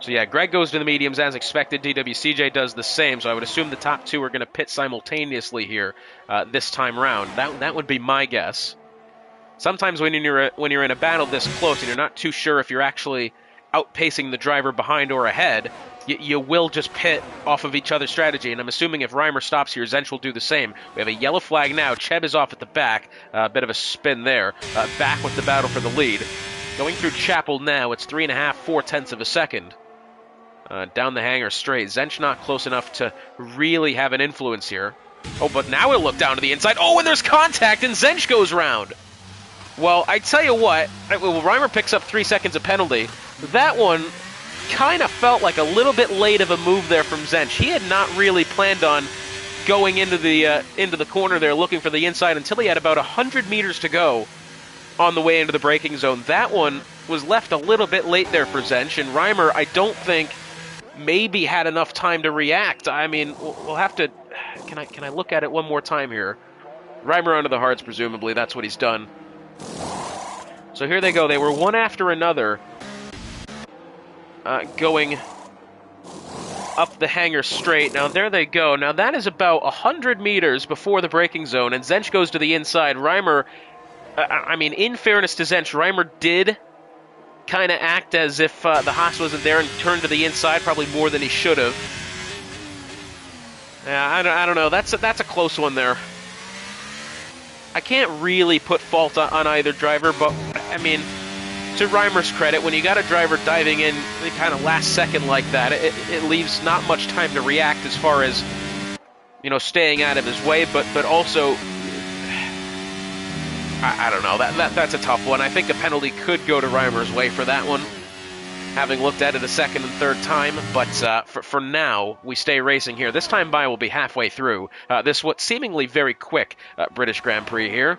So yeah, Greg goes to the mediums as expected. DWCJ does the same, so I would assume the top two are going to pit simultaneously here this time round. That would be my guess. Sometimes when you're in a battle this close and you're not too sure if you're actually outpacing the driver behind or ahead, you will just pit off of each other's strategy, and I'm assuming if Reimer stops here, Zench will do the same. We have a yellow flag now. Cheb is off at the back. A bit of a spin there. Back with the battle for the lead. Going through Chapel now, it's 3.5, 4/10 of a second. Down the hanger straight. Zench not close enough to really have an influence here. Oh, but now it'll look down to the inside. Oh, and there's contact, and Zench goes round. Well, I tell you what, Reimer picks up 3 seconds of penalty. That one kind of felt like a little bit late of a move there from Zench. He had not really planned on going into the corner there looking for the inside until he had about 100 meters to go on the way into the braking zone. That one was left a little bit late there for Zench, and Reimer, I don't think, maybe had enough time to react. I mean, we'll have to... Can I look at it one more time here? Reimer onto the hards, presumably. That's what he's done. So here they go. They were one after another going up the hanger straight. Now, there they go. Now, that is about 100 meters before the braking zone, and Zench goes to the inside. Reimer, I mean, in fairness to Zench, Reimer did kind of act as if the Haas wasn't there and turned to the inside, probably more than he should have. Yeah, I don't know. That's a close one there. I can't really put fault on either driver, but, I mean, to Reimer's credit, when you got a driver diving in the kind of last second like that, it leaves not much time to react as far as, you know, staying out of his way, but also, I don't know, that's a tough one. I think the penalty could go to Reimer's way for that one, having looked at it a second and third time, but for now, we stay racing here. This time by will be halfway through this what seemingly very quick British Grand Prix here.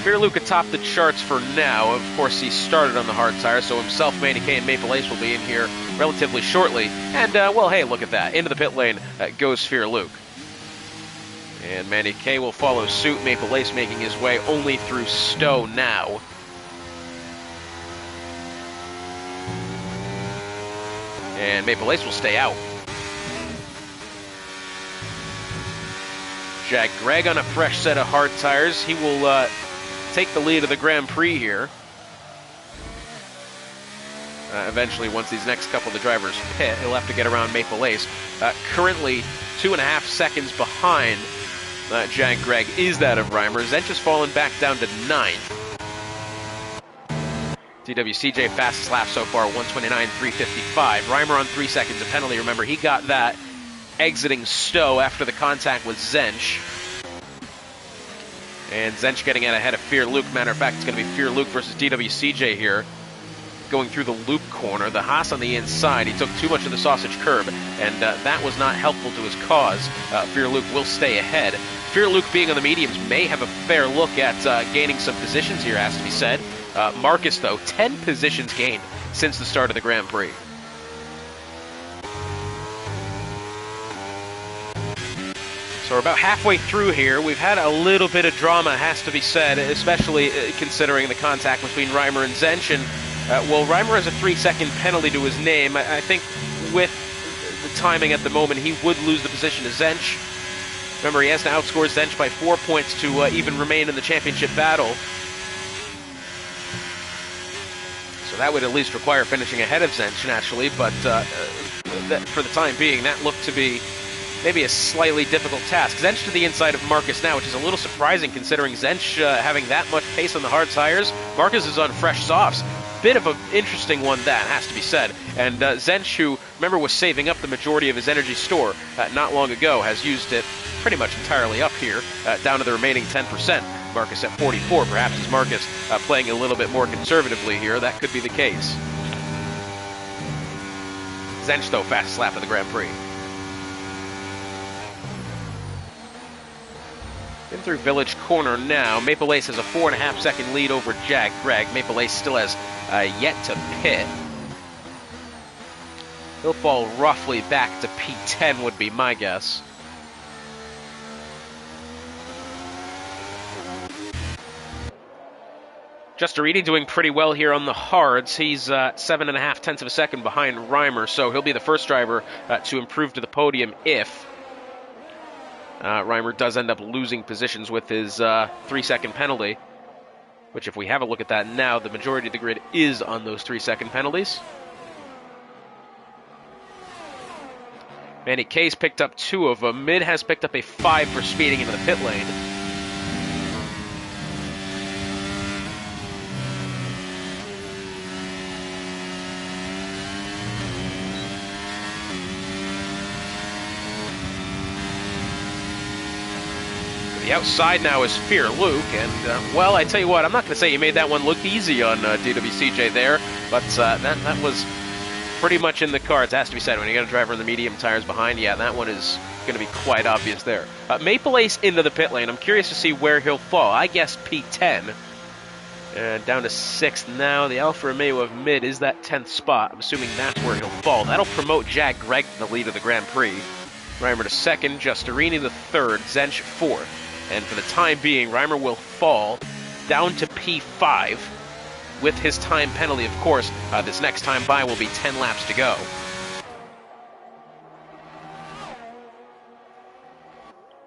Fear Luke atop the charts for now. Of course, he started on the hard tire, so himself, Manny K, and Maple Ace will be in here relatively shortly. And, well, hey, look at that. Into the pit lane goes Fear Luke. And Manny K will follow suit, Maple Ace making his way only through Stowe now. And Maple Ace will stay out. Jag Greg on a fresh set of hard tires. He will take the lead of the Grand Prix here. Eventually, once these next couple of the drivers pit, he'll have to get around Maple Ace. Currently, 2.5 seconds behind Jag Greg is that of Reimer. Zench has fallen back down to 9th. DWCJ fastest lap so far, 129.355. Reimer on 3 seconds, a penalty. Remember, he got that exiting Stowe after the contact with Zench. And Zench getting out ahead of Fear Luke. Matter of fact, it's going to be Fear Luke versus DWCJ here, going through the loop corner. The Haas on the inside, he took too much of the sausage curb, and that was not helpful to his cause. Fear Luke will stay ahead. Fear Luke being on the mediums may have a fair look at gaining some positions here, has to be said. Marcus, though, 10 positions gained since the start of the Grand Prix. So we're about halfway through here. We've had a little bit of drama, has to be said, especially considering the contact between Reimer and Zench. And, well, Reimer has a 3-second penalty to his name. I think with the timing at the moment, he would lose the position to Zench. Remember, he has to outscore Zench by 4 points to even remain in the championship battle. So that would at least require finishing ahead of Zench, naturally, but for the time being, that looked to be maybe a slightly difficult task. Zench to the inside of Marcus now, which is a little surprising considering Zench having that much pace on the hard tires. Marcus is on fresh softs. Bit of an interesting one, that has to be said. And Zench, who, remember, was saving up the majority of his energy store not long ago, has used it pretty much entirely up here, down to the remaining 10%. Marcus at 44. Perhaps is Marcus playing a little bit more conservatively here. That could be the case. Zench, though, fastest lap of the Grand Prix. In through Village Corner now. Maple Ace has a 4.5 second lead over Jag Greg. Maple Ace still has yet to pit. He'll fall roughly back to P10 would be my guess. Justerini doing pretty well here on the hards. He's 7.5 tenths of a second behind Reimer, so he'll be the first driver to improve to the podium if Reimer does end up losing positions with his 3-second penalty, which if we have a look at that now, the majority of the grid is on those 3-second penalties. Manny K's picked up 2 of them. Mid has picked up a 5 for speeding into the pit lane. The outside now is Fear Luke, and, well, I tell you what, I'm not going to say you made that one look easy on DWCJ there, but that was pretty much in the cards, has to be said. When you got a driver in the medium tires behind, yeah, that one is going to be quite obvious there. Maple Ace into the pit lane. I'm curious to see where he'll fall. I guess P10. Down to 6th now. The Alfa Romeo of mid is that 10th spot. I'm assuming that's where he'll fall. That'll promote Jag Greg to the lead of the Grand Prix. Reimer to 2nd, Justerini the 3rd, Zench 4th. And for the time being, Reimer will fall down to P5 with his time penalty, of course. This next time by will be 10 laps to go.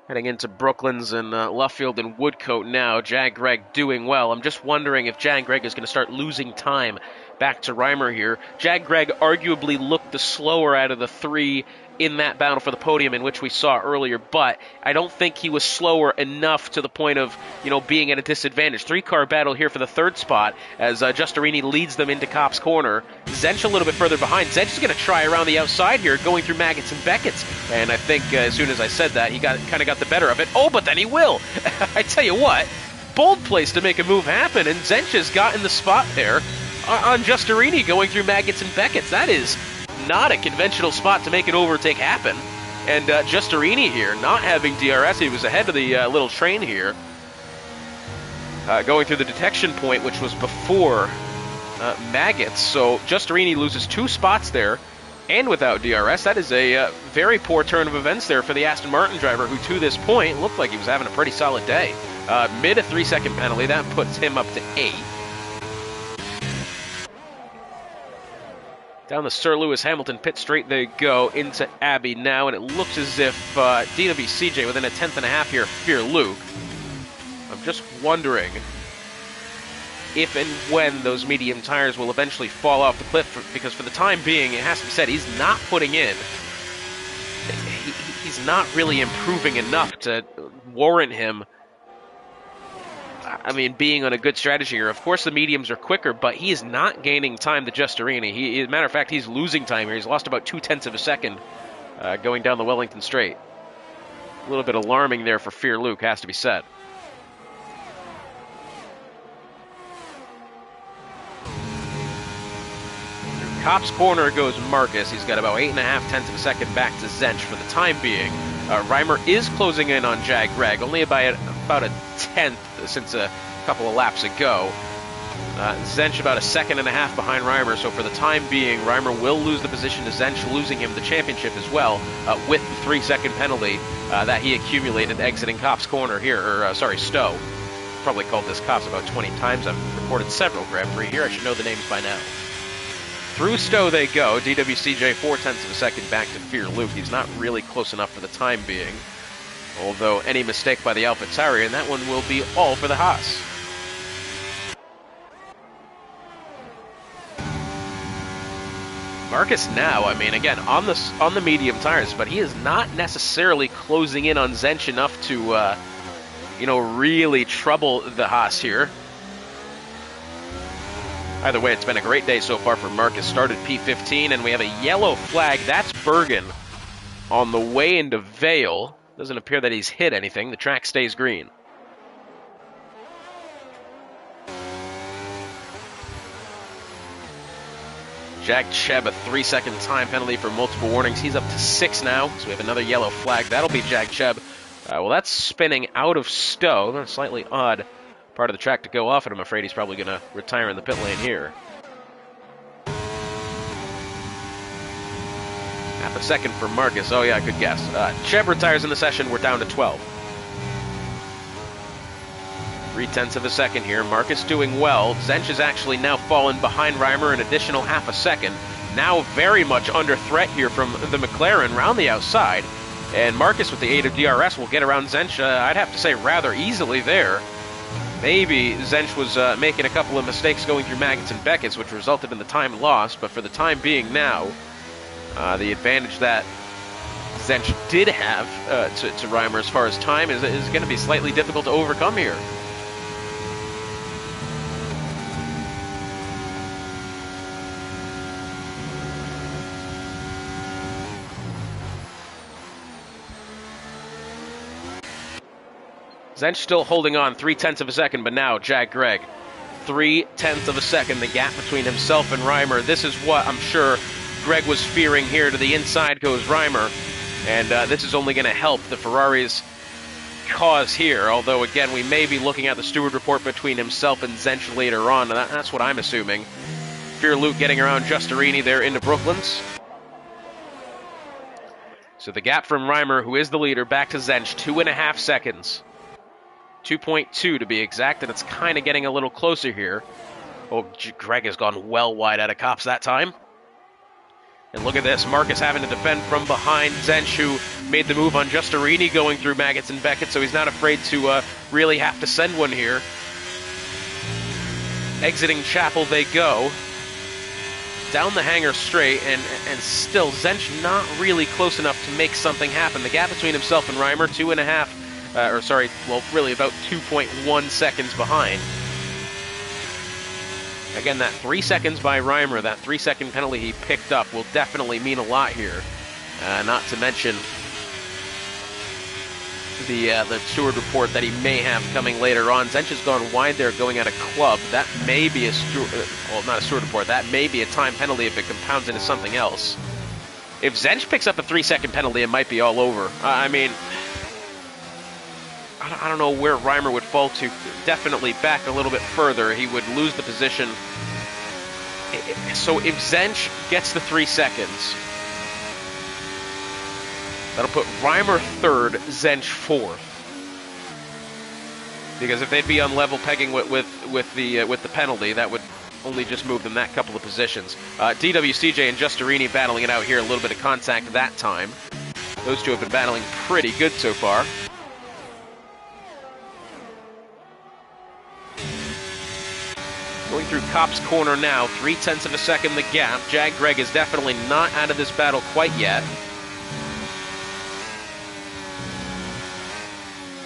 Heading into Brooklands and Luffield and Woodcote now. Jag Greg doing well. I'm just wondering if Jag Greg is going to start losing time back to Reimer here. Jag Greg arguably looked the slower out of the 3 in that battle for the podium in which we saw earlier, but I don't think he was slower enough to the point of, being at a disadvantage. 3-car battle here for the 3rd spot as Justerini leads them into Cop's Corner. Zench a little bit further behind. Zench is going to try around the outside here, going through Maggots and Beckett's, and I think as soon as I said that, he kind of got the better of it. Oh, but then he will! I tell you what, bold place to make a move happen, and Zench has gotten the spot there on Justerini going through Maggots and Beckett's. That is not a conventional spot to make an overtake happen. And Justerini here, not having DRS, he was ahead of the little train here. Going through the detection point, which was before Maggots. So Justerini loses 2 spots there, and without DRS. That is a very poor turn of events there for the Aston Martin driver, who to this point looked like he was having a pretty solid day. Mid a 3-second penalty, that puts him up to 8. Down the Sir Lewis Hamilton pit straight they go into Abbey now, and it looks as if DWCJ within a 10th-and-a-half here, Fear Luke. I'm just wondering if and when those medium tires will eventually fall off the cliff, because for the time being, it has to be said, he's not putting in. He's he's not really improving enough to warrant him, I mean, being on a good strategy here. Of course, the mediums are quicker, but he is not gaining time to Giustarini. As a matter of fact, he's losing time here. He's lost about 0.2 of a second going down the Wellington Straight. A little bit alarming there for Fear Luke, has to be said. Copse Corner goes Marcus. He's got about 8.5 of a second back to Zench for the time being. Reimer is closing in on Jag Greg, only by about a 10th since a couple of laps ago. Zench about 1.5 seconds behind Reimer, so for the time being, Reimer will lose the position to Zench, losing him the championship as well, with the 3-second penalty that he accumulated exiting Copse Corner here, or Stowe. Probably called this Copse about 20 times. I've recorded several Grand Prix here. I should know the names by now. Through Stowe they go. DWCJ 0.4 of a second back to Fear Luke. He's not really close enough for the time being. Although any mistake by the AlphaTauri, and that one will be all for the Haas. Marcus now, I mean, again, on the medium tires, but he is not necessarily closing in on Zench enough to, really trouble the Haas here. Either way, it's been a great day so far for Marcus. Started P15, and we have a yellow flag. That's Bergen on the way into Vale. Doesn't appear that he's hit anything. The track stays green. Jag Cheb, a 3-second time penalty for multiple warnings. He's up to 6 now, so we have another yellow flag. That'll be Jag Cheb. Well, that's spinning out of Stowe. A slightly odd part of the track to go off, and I'm afraid he's probably going to retire in the pit lane here. 0.5 second for Marcus. Oh yeah, good guess. Cheb retires in the session. We're down to 12. 0.3 of a second here. Marcus doing well. Zench has actually now fallen behind Reimer an additional 0.5 second. Now very much under threat here from the McLaren round the outside. And Marcus, with the aid of DRS, will get around Zench, I'd have to say, rather easily there. Maybe Zench was making a couple of mistakes going through Maggots and Beckett's, which resulted in the time lost, but for the time being now, the advantage that Zench did have to Reimer as far as time is going to be slightly difficult to overcome here. Zench still holding on, 0.3 of a second, but now Jag Greg. 0.3 of a second, the gap between himself and Reimer. This is what I'm sure Greg was fearing here. To the inside goes Reimer, and this is only going to help the Ferrari's cause here, although again we may be looking at the steward report between himself and Zench later on, and that's what I'm assuming. Fear Luke getting around Giustarini there into Brooklands. So the gap from Reimer, who is the leader, back to Zench, 2.5 seconds. 2.2 to be exact, and it's kind of getting a little closer here. Oh, Greg has gone well wide out of Copse that time. And look at this, Marcus having to defend from behind Zench, who made the move on Giustarini going through Maggots and Beckett, so he's not afraid to really have to send one here. Exiting Chapel they go. Down the hangar straight, and still Zench not really close enough to make something happen. The gap between himself and Reimer, 2.5, really about 2.1 seconds behind. Again, that 3 seconds by Reimer, that 3-second penalty he picked up will definitely mean a lot here. Not to mention the steward report that he may have coming later on. Zench has gone wide there going at a club. That may be not a steward report, that may be a time penalty if it compounds into something else. If Zench picks up a 3-second penalty, it might be all over. I mean, I don't know where Reimer would fall to. Definitely back a little bit further. He would lose the position. So if Zench gets the 3 seconds, that'll put Reimer 3rd, Zench 4th. Because if they'd be on level pegging with the penalty, that would only just move them that couple of positions. DWCJ and Giustarini battling it out here. A little bit of contact that time. Those two have been battling pretty good so far. Going through Copse Corner now, 0.3 of a second the gap. Jag Greg is definitely not out of this battle quite yet.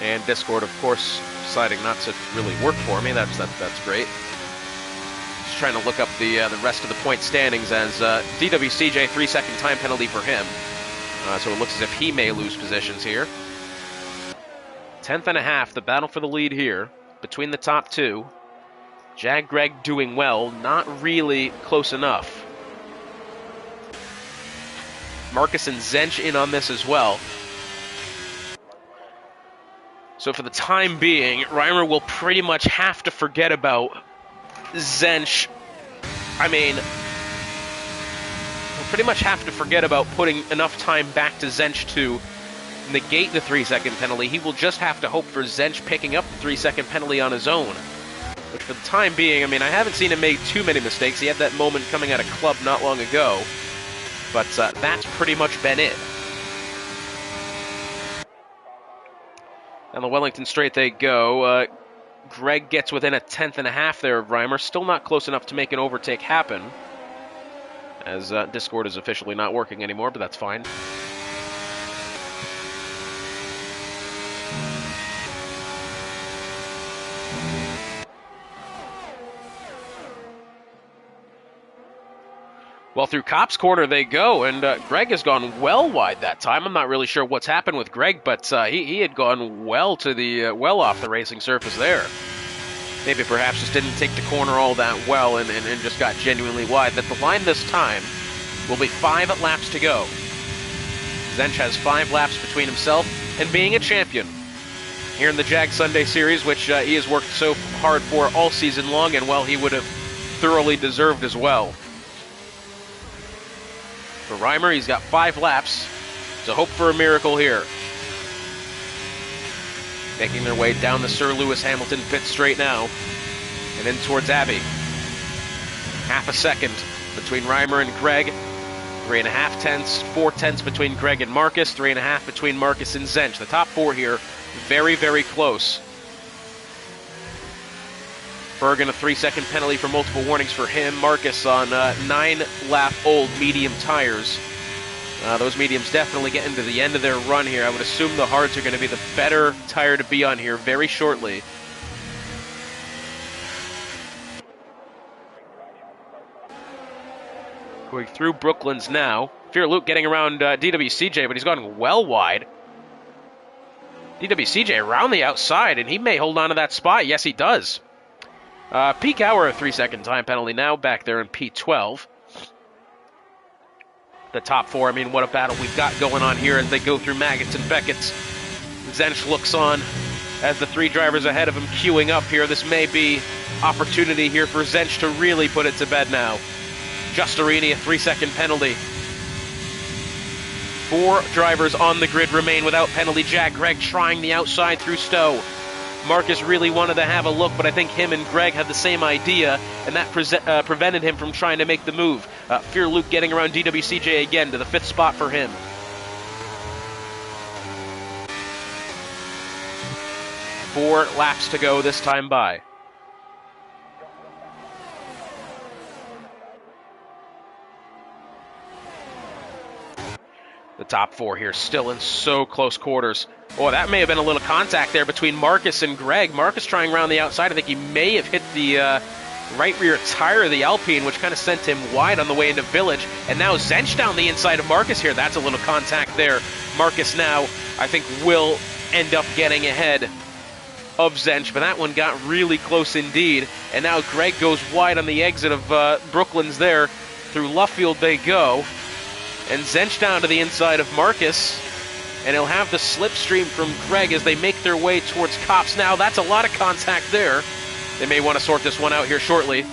And Discord, of course, deciding not to really work for me. That's great. Just trying to look up the rest of the point standings as DWCJ 3-second time penalty for him. So it looks as if he may lose positions here. 10th and a half, the battle for the lead here between the top two. Jag Greg doing well, not really close enough. Marcus and Zench in on this as well. So for the time being, Reimer will pretty much have to forget about Zench. I mean, he'll pretty much have to forget about putting enough time back to Zench to negate the 3-second penalty. He will just have to hope for Zench picking up the 3-second penalty on his own. Which for the time being, I mean, I haven't seen him make too many mistakes. He had that moment coming out of club not long ago. But that's pretty much been it. Down the Wellington Straight they go. Greg gets within a 10th and a half there of Reimer. Still not close enough to make an overtake happen. As Discord is officially not working anymore, but that's fine. Well, through Cop's Corner they go, and Greg has gone well wide that time. I'm not really sure what's happened with Greg, but he had gone well to the well off the racing surface there. Maybe perhaps just didn't take the corner all that well and just got genuinely wide. That the line this time will be 5 laps to go. Zench has 5 laps between himself and being a champion here in the Jag Sunday Series, which he has worked so hard for all season long, and well, he would have thoroughly deserved as well. For Reimer, he's got 5 laps, so hope for a miracle here. Making their way down the Sir Lewis Hamilton pit straight now, and in towards Abbey. Half a second between Reimer and Greg. 3.5 tenths, 4 tenths between Greg and Marcus, 3.5 between Marcus and Zench. The top 4 here, very, very close. Bergen, a 3-second penalty for multiple warnings for him. Marcus on 9-lap-old medium tires. Those mediums definitely getting to the end of their run here. I would assume the hards are going to be the better tire to be on here very shortly. Going through Brooklands now. Fear Luke getting around DWCJ, but he's gone well wide. DWCJ around the outside, and he may hold on to that spot. Yes, he does. Peak hour, a 3-second time penalty now, back there in P12. The top 4, I mean, what a battle we've got going on here as they go through Maggots and Beckett's. Zench looks on as the 3 drivers ahead of him queuing up here. This may be opportunity here for Zench to really put it to bed now. Justarini, a 3-second penalty. 4 drivers on the grid remain without penalty. Jag Greg trying the outside through Stowe. Marcus really wanted to have a look, but I think him and Greg had the same idea, and that prevented him from trying to make the move. Fear Luke getting around DWCJ again to the 5th spot for him. Four laps to go this time by. The top 4 here still in so close quarters. Oh, that may have been a little contact there between Marcus and Greg. Marcus trying around the outside. I think he may have hit the right rear tire of the Alpine, which kind of sent him wide on the way into Village. And now Zench down the inside of Marcus here. That's a little contact there. Marcus now, I think, will end up getting ahead of Zench, but that one got really close indeed. And now Greg goes wide on the exit of Brooklands there. Through Luffield they go. And Zench down to the inside of Marcus. And he'll have the slipstream from Greg as they make their way towards Cops now. That's a lot of contact there. They may want to sort this one out here shortly.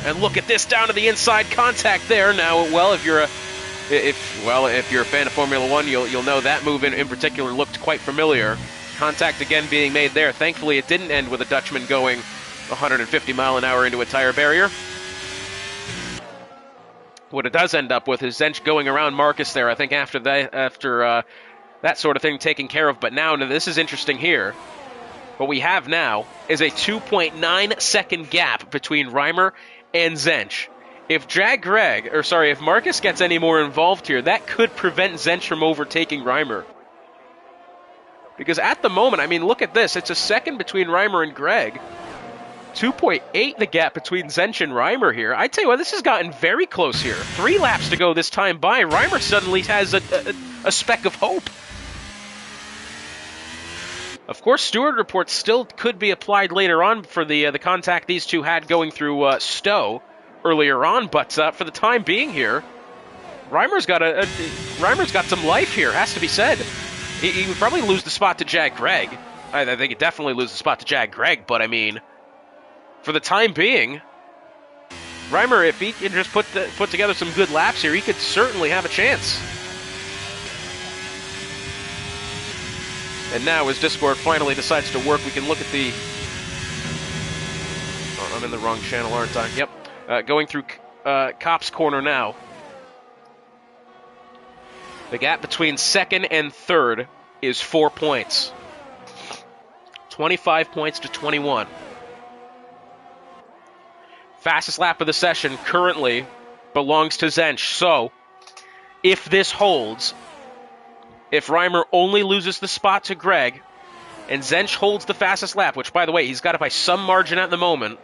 And look at this, down to the inside, contact there. Now, well, if you're a fan of Formula One, you'll know that move in particular looked quite familiar. Contact again being made there. Thankfully, it didn't end with a Dutchman going 150 mile an hour into a tire barrier. What it does end up with is Zench going around Marcus there, I think, after that sort of thing taken care of. But now this is interesting here. What we have now is a 2.9 second gap between Reimer and Zench. If if Marcus gets any more involved here, that could prevent Zench from overtaking Reimer. Because at the moment, I mean, look at this. It's a second between Reimer and Greg. 2.8 the gap between Zench and Reimer here. I tell you what, this has gotten very close here. 3 laps to go this time by. Reimer suddenly has a speck of hope. Of course, steward reports still could be applied later on for the contact these two had going through Stowe earlier on, but for the time being here, Reimer's got some life here, has to be said. He would probably lose the spot to Jag Greg. I think he'd definitely lose the spot to Jag Greg, but I mean, for the time being, Reimer, if he can just put together some good laps here, he could certainly have a chance. And now, as Discord finally decides to work, we can look at the... Oh, I'm in the wrong channel, aren't I? Yep. Going through Cop's corner now. The gap between second and third is 4 points. 25 points to 21. Fastest lap of the session currently belongs to Zench. So, if this holds, if Reimer only loses the spot to Greg, and Zench holds the fastest lap, which, by the way, he's got it by some margin at the moment,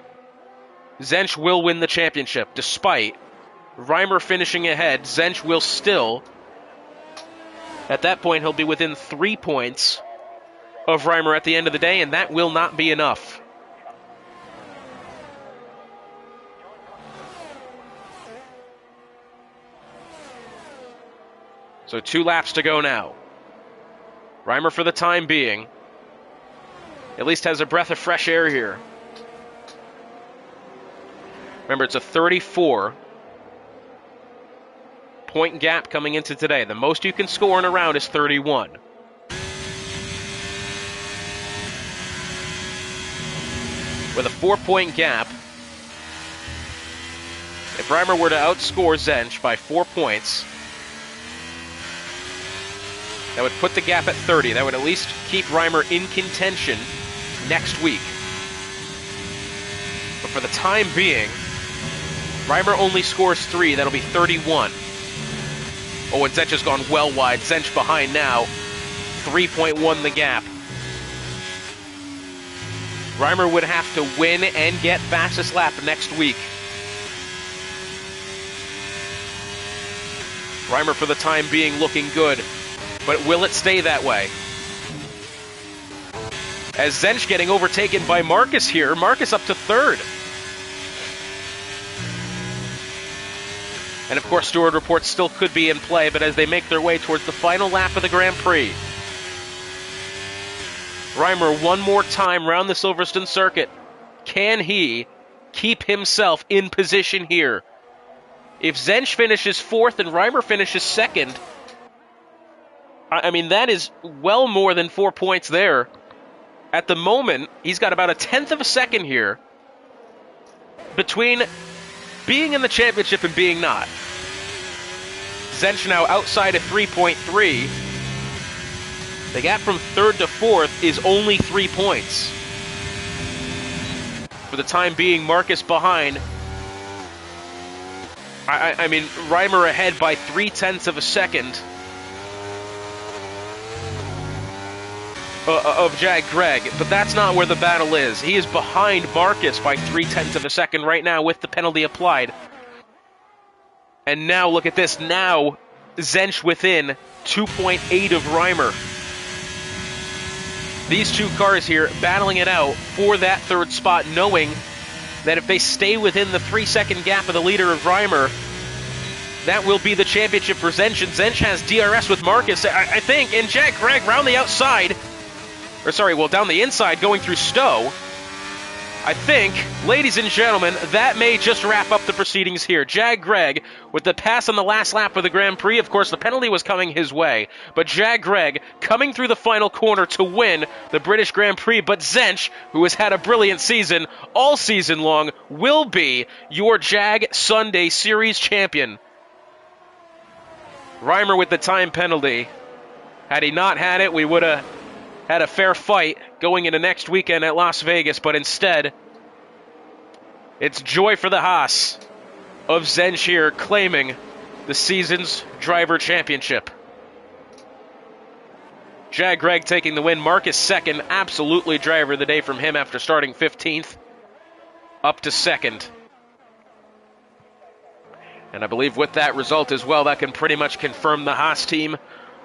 Zench will win the championship. Despite Reimer finishing ahead, Zench will still, at that point, he'll be within 3 points of Reimer at the end of the day, and that will not be enough. So 2 laps to go now. Reimer, for the time being, at least has a breath of fresh air here. Remember, it's a 34-point gap coming into today. The most you can score in a round is 31. With a 4-point gap, if Reimer were to outscore Zench by 4 points, that would put the gap at 30. That would at least keep Reimer in contention next week. But for the time being, Reimer only scores 3. That'll be 31. Oh, and Zench has gone well wide. Zench behind now. 3.1 the gap. Reimer would have to win and get fastest lap next week. Reimer, for the time being, looking good. But will it stay that way? As Zench getting overtaken by Marcus here. Marcus up to 3rd. And of course, steward reports still could be in play, but as they make their way towards the final lap of the Grand Prix, Reimer one more time round the Silverstone circuit. Can he keep himself in position here? If Zench finishes 4th and Reimer finishes 2nd, I mean, that is well more than 4 points there. At the moment, he's got about a 1/10 of a second here between being in the championship and being not. Zench now outside of 3.3. The gap from 3rd to 4th is only 3 points. For the time being, Marcus behind. I mean, Reimer ahead by 0.3 of a second of Jag Greg, but that's not where the battle is. He is behind Marcus by 0.3 of a second right now with the penalty applied. And now look at this. Now Zench within 2.8 of Reimer. These two cars here battling it out for that 3rd spot, knowing that if they stay within the 3-second gap of the leader of Reimer, that will be the championship for Zench. And Zench has DRS with Marcus, I think, and Jag Greg round the outside. Or sorry, well, down the inside, going through Stowe. I think, ladies and gentlemen, that may just wrap up the proceedings here. Jag Greg with the pass on the last lap of the Grand Prix. Of course, the penalty was coming his way. But Jag Greg coming through the final corner to win the British Grand Prix. But Zench, who has had a brilliant season all season long, will be your Jag Sunday Series champion. Reimer with the time penalty. Had he not had it, we would have had a fair fight going into next weekend at Las Vegas, but instead, it's joy for the Haas of Zench here claiming the season's driver championship. Jag Greg taking the win. Marcus second. Absolutely driver of the day from him after starting 15th. Up to second. And I believe with that result as well, that can pretty much confirm the Haas team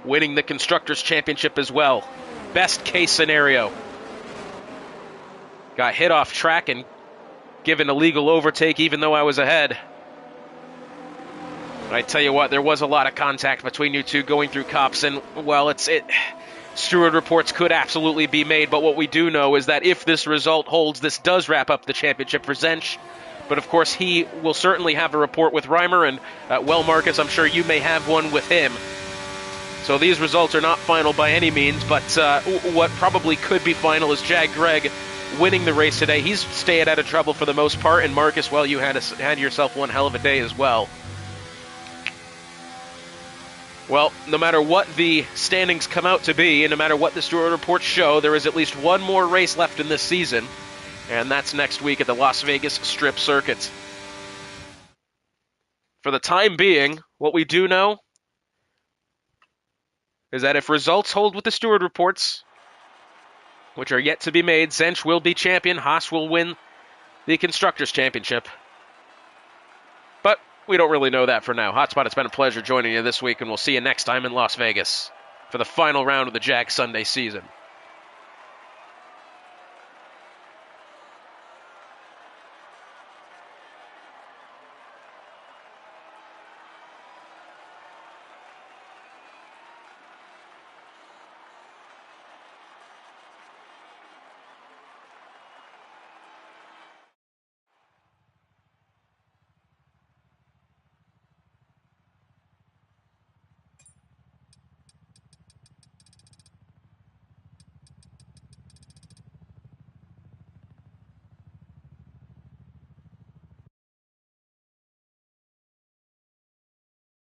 winning the Constructors' Championship as well. Best case scenario. Got hit off track and given a legal overtake even though I was ahead. I tell you what, there was a lot of contact between you two going through Copse, and, well, steward reports could absolutely be made, but what we do know is that if this result holds, this does wrap up the championship for Zench. But, of course, he will certainly have a report with Reimer, and, well, Marcus, I'm sure you may have one with him. So these results are not final by any means, but what probably could be final is Jag Greg winning the race today. He's staying out of trouble for the most part, and Marcus, well, you had yourself one hell of a day as well. Well, no matter what the standings come out to be, and no matter what the steward reports show, there is at least one more race left in this season, and that's next week at the Las Vegas Strip Circuit. For the time being, what we do know is that if results hold with the steward reports, which are yet to be made, Zench will be champion, Haas will win the Constructors' Championship. But we don't really know that for now. Hotspot, it's been a pleasure joining you this week, and we'll see you next time in Las Vegas for the final round of the JAG Sunday season.